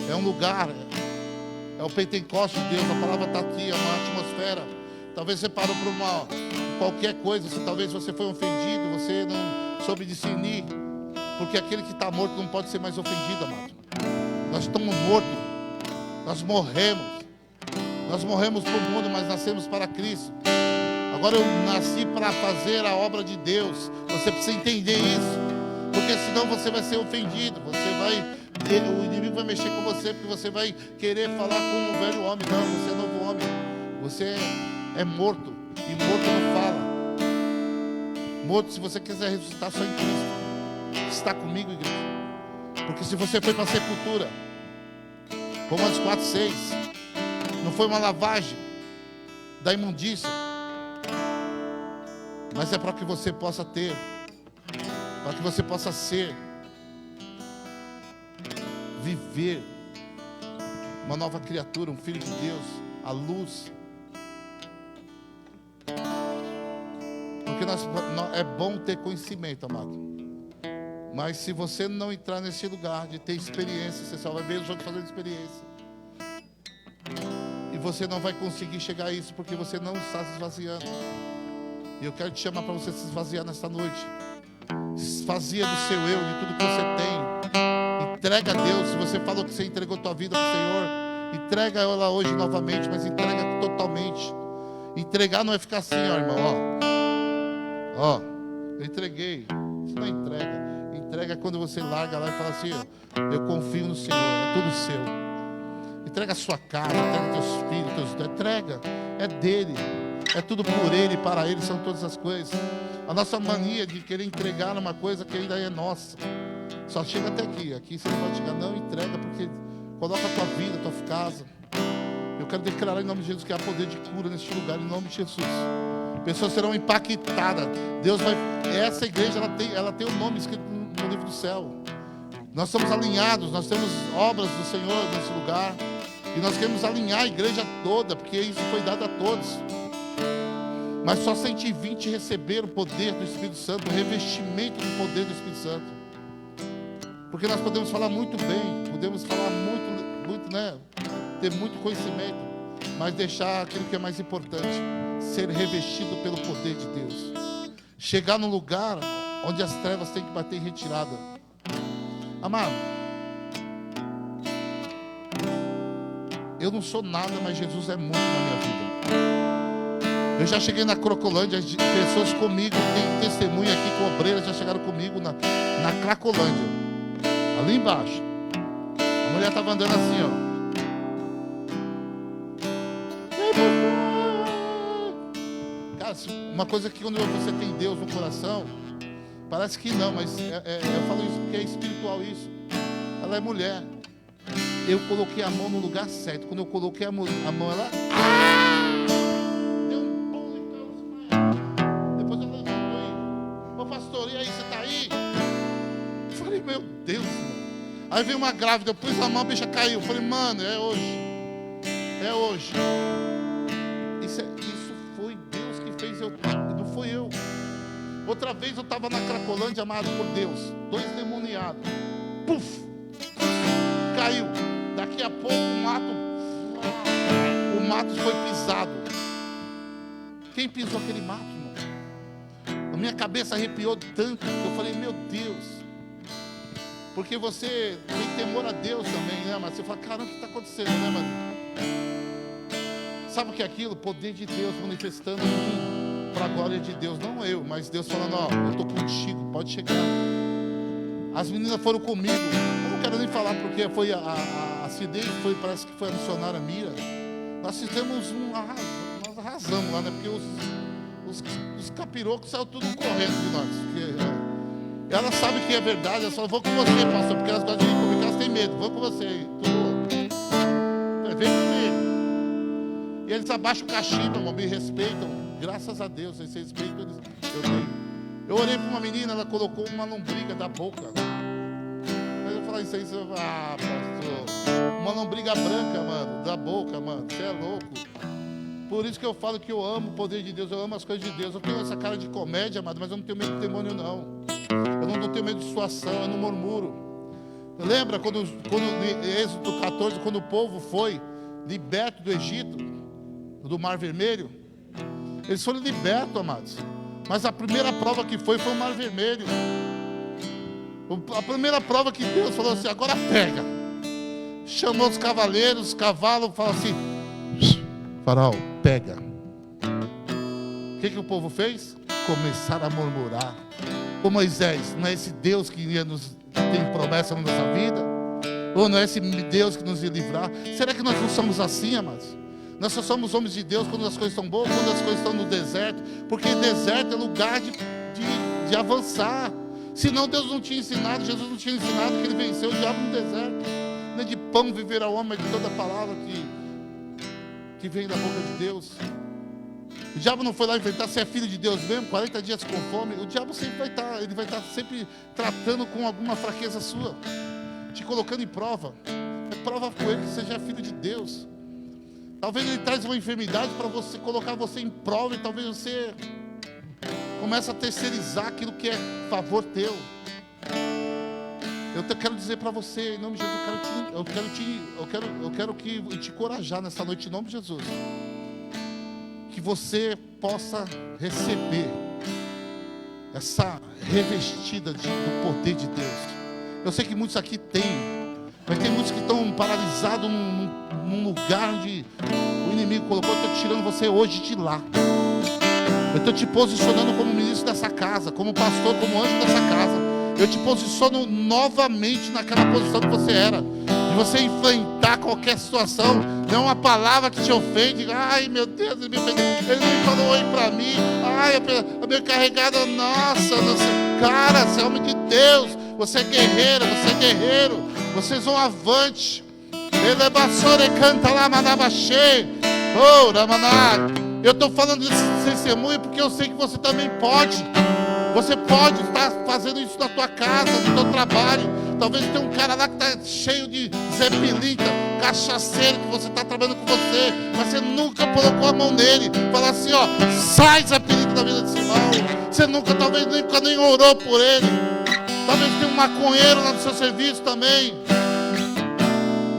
é um lugar, é o Pentecostes de Deus. A palavra está aqui, é uma atmosfera. Talvez você parou por qualquer coisa, talvez você foi ofendido, você não soube discernir, porque aquele que está morto não pode ser mais ofendido, amado. Nós estamos mortos, nós morremos. Nós morremos para o mundo, mas nascemos para Cristo. Agora eu nasci para fazer a obra de Deus. Você precisa entender isso. Porque senão você vai ser ofendido. O inimigo vai mexer com você, porque você vai querer falar como um velho homem. Não, você é novo homem. Você é morto. E morto não fala. Morto, se você quiser ressuscitar, só em Cristo. Está comigo, igreja? Porque se você foi para a sepultura, Romanos 4:6, não foi uma lavagem da imundícia, mas é para que você possa ter, para que você possa ser, viver uma nova criatura, um filho de Deus, a luz. Porque é bom ter conhecimento, amado, mas se você não entrar nesse lugar de ter experiência, você só vai ver os outros fazendo experiência. E você não vai conseguir chegar a isso, porque você não está se esvaziando. E eu quero te chamar para você se esvaziar nesta noite. Se esvazia do seu eu, de tudo que você tem. Entrega a Deus. Se você falou que você entregou tua vida para o Senhor, entrega ela hoje novamente, mas entrega totalmente. Entregar não é ficar assim, ó, irmão, ó, eu entreguei. Isso não é entrega. Entrega quando você larga lá e fala assim, ó, eu confio no Senhor, é tudo seu. Entrega a sua casa, entrega teus filhos, entrega, é dele, é tudo por ele, para ele são todas as coisas. A nossa mania de querer entregar uma coisa que ainda é nossa, só chega até aqui você não pode chegar, não, entrega, porque coloca a tua vida, a tua casa, Eu quero declarar em nome de Jesus que há poder de cura neste lugar, em nome de Jesus. Pessoas serão impactadas. Deus vai... Essa igreja, ela tem o nome escrito no livro do céu. Nós estamos alinhados, nós temos obras do Senhor nesse lugar. E nós queremos alinhar a igreja toda, porque isso foi dado a todos. Mas só 120 receberam o poder do Espírito Santo, o revestimento do poder do Espírito Santo. Porque nós podemos falar muito bem, podemos falar muito, né? Ter muito conhecimento, mas deixar aquilo que é mais importante, ser revestido pelo poder de Deus. Chegar num lugar onde as trevas têm que bater em retirada. Amado, eu não sou nada, mas Jesus é muito na minha vida. Eu já cheguei na Cracolândia, pessoas comigo, tem testemunha aqui com obreiras, já chegaram comigo na Cracolândia, ali embaixo. A mulher estava andando assim, ó. Cara, uma coisa que quando você tem Deus no coração, parece que não, mas eu falo isso porque é espiritual isso. Ela é mulher. Eu coloquei a mão no lugar certo. Quando eu coloquei a mão, ela... Deu um pulo e caiu. Depois ela levantou aí. Ô pastor, e aí, você tá aí? Eu falei, meu Deus, mano. Aí veio uma grávida, eu pus a mão, a bicha caiu. Eu falei, mano, é hoje. É hoje. Isso foi Deus que fez eu. Não foi eu. Outra vez eu estava na Cracolândia, amado por Deus. 2 demoniados. Puf! Caiu. Daqui a pouco o mato foi pisado. Quem pisou aquele mato, irmão? A minha cabeça arrepiou tanto que eu falei, meu Deus. Porque você tem temor a Deus também, né, mas você fala, caramba, o que está acontecendo, né, mano? Sabe o que é aquilo? O poder de Deus manifestando em mim para a glória de Deus. Não eu, mas Deus falando, ó, eu estou contigo, pode chegar. As meninas foram comigo. Eu não quero nem falar porque foi a Cidei, parece que foi a missionária Mira. Nós fizemos nós arrasamos lá, né? Porque os capirocos saíram tudo correndo de nós. Porque elas sabem que é verdade, elas falam, vou com você, pastor, porque elas gostam de ir comigo, elas têm medo, vou com você. Vem comigo. E eles abaixam o cachimbo, irmão, me respeitam. Graças a Deus, esse respeito eu tenho. Eu orei para uma menina, ela colocou uma lombriga da boca. Mas eu falei isso aí, você vai, pastor. Uma lombriga branca, mano, da boca, mano. Você é louco. Por isso que eu falo que eu amo o poder de Deus, eu amo as coisas de Deus. Eu tenho essa cara de comédia, amado, mas eu não tenho medo de demônio, não. Eu não tenho medo de situação, eu não murmuro. Lembra quando em Êxodo 14, quando o povo foi liberto do Egito, do Mar Vermelho? Eles foram libertos, amados. Mas a primeira prova que foi o Mar Vermelho. A primeira prova que Deus falou assim, agora pega. Chamou os cavaleiros, os cavalos, falou assim, Faraó, pega. O que o povo fez? Começaram a murmurar. Ô Moisés, não é esse Deus que tem promessa na nossa vida? Ou não é esse Deus que nos ia livrar? Será que nós não somos assim, amados? Nós só somos homens de Deus quando as coisas estão boas, quando as coisas estão no deserto. Porque deserto é lugar de avançar. Senão Deus não tinha ensinado, Jesus não tinha ensinado que ele venceu o diabo no deserto. Nem de pão viverá o homem, mas de toda palavra que vem da boca de Deus. O diabo não foi lá inventar se é filho de Deus mesmo, 40 dias com fome. O diabo sempre vai estar sempre tratando com alguma fraqueza sua, te colocando em prova. Prova com ele que você já é filho de Deus. Talvez ele traz uma enfermidade para você colocar você em prova, e talvez você comece a terceirizar aquilo que é favor teu. Eu quero dizer para você, em nome de Jesus, eu quero te encorajar nessa noite, em nome de Jesus, que você possa receber essa revestida do poder de Deus. Eu sei que muitos aqui têm, mas tem muitos que estão paralisados num lugar onde o inimigo colocou. Eu estou tirando você hoje de lá. Eu estou te posicionando como ministro dessa casa, como pastor, como anjo dessa casa. Eu te posiciono novamente naquela posição que você era, de você enfrentar qualquer situação. Não é uma palavra que te ofende. Ai, meu Deus, ele me ofendeu. Ele não falou oi para mim. Ai, a minha carregada, nossa, cara, você é homem de Deus. Você é guerreira, você é guerreiro. Vocês vão avante. Ele basore canta lá, mandava cheio. Oh, Ramaná. Eu estou falando desse testemunho porque eu sei que você também pode. Você pode estar fazendo isso na tua casa, no teu trabalho. Talvez tenha um cara lá que está cheio de Zé Pilinta, cachaceiro, que você está trabalhando com você, mas você nunca colocou a mão nele. Fala assim, ó, sai Zé Pilinta da vida desse irmão. Você nunca, talvez nunca nem orou por ele. Talvez tenha um maconheiro lá no seu serviço também.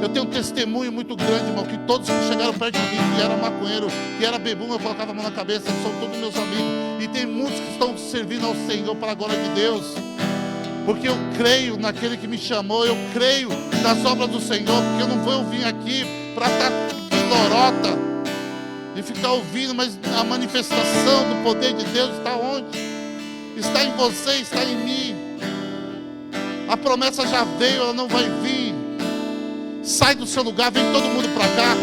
Eu tenho um testemunho muito grande, irmão, que todos que chegaram perto de mim, que era maconheiro, que era bebum, eu colocava a mão na cabeça, são todos meus amigos. E tem muitos que estão servindo ao Senhor para a glória de Deus. Porque eu creio naquele que me chamou, eu creio nas obras do Senhor, porque eu não vou vir aqui para estar de lorota e ficar ouvindo, mas a manifestação do poder de Deus está onde? Está em você, está em mim. A promessa já veio, ela não vai vir. Sai do seu lugar, vem todo mundo para cá.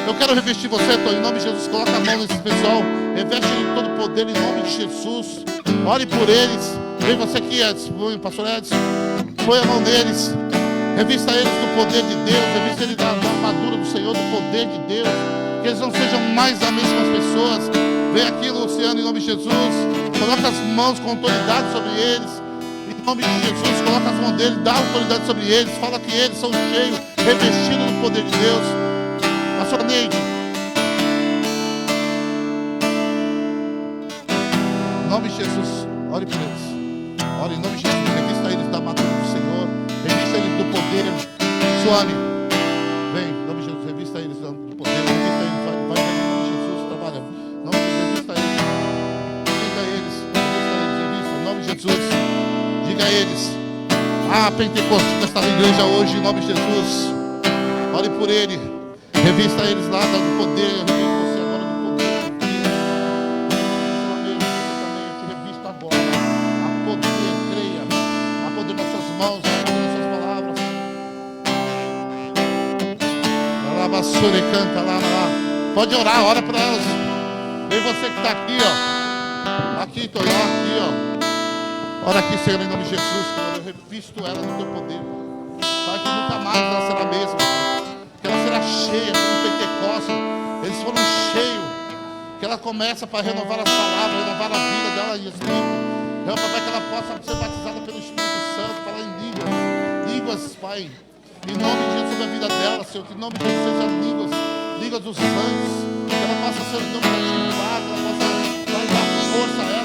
Eu quero revestir você, Tô, em nome de Jesus. Coloca a mão nesse pessoal, reveste ele todo o poder em nome de Jesus. Ore por eles. Vem você aqui, Edson, pastor Edson. Põe a mão neles, revista eles do poder de Deus, revista eles da armadura do Senhor, do poder de Deus. Que eles não sejam mais as mesmas pessoas. Vem aqui, Luciano, em nome de Jesus. Coloca as mãos com autoridade sobre eles. Em nome de Jesus, coloca as mãos deles, dá autoridade sobre eles, fala que eles são cheios, revestidos do poder de Deus. Pastor Neide, em nome de Jesus, ore por eles. Ore em nome de Jesus, revista eles da armadura do Senhor, revista eles do poder. Suame, vem, em nome de Jesus, revista eles do poder, revista eles, vai em nome de Jesus, trabalha. Em nome de Jesus, revista eles, revista em nome de Jesus. Diga a eles, Pentecostes está na igreja hoje, em nome de Jesus. Ore por ele, revista eles lá do poder, revista você agora do poder de Deus. Eu te revisto agora, a poder, creia, a poder nas suas mãos, a poder nas suas palavras. Lá, basura e canta lá. Pode orar, ora para elas. Vem você que está aqui, ó. Aqui, tô lá, aqui, ó. Ora aqui, Senhor, em nome de Jesus, eu revisto ela no teu poder. Pai, que nunca mais ela será a mesma. Que ela será cheia, como Pentecostes. Eles foram cheios. Que ela começa para renovar as palavras, renovar a vida dela em Espírito. Eu, Pai, que ela possa ser batizada pelo Espírito Santo, falar em línguas. Línguas, Pai. Em nome de Jesus, sobre a vida dela, Senhor. Que em nome de Jesus seja línguas dos santos. Que ela possa ser um nome ativado, que ela possa dar força a ela.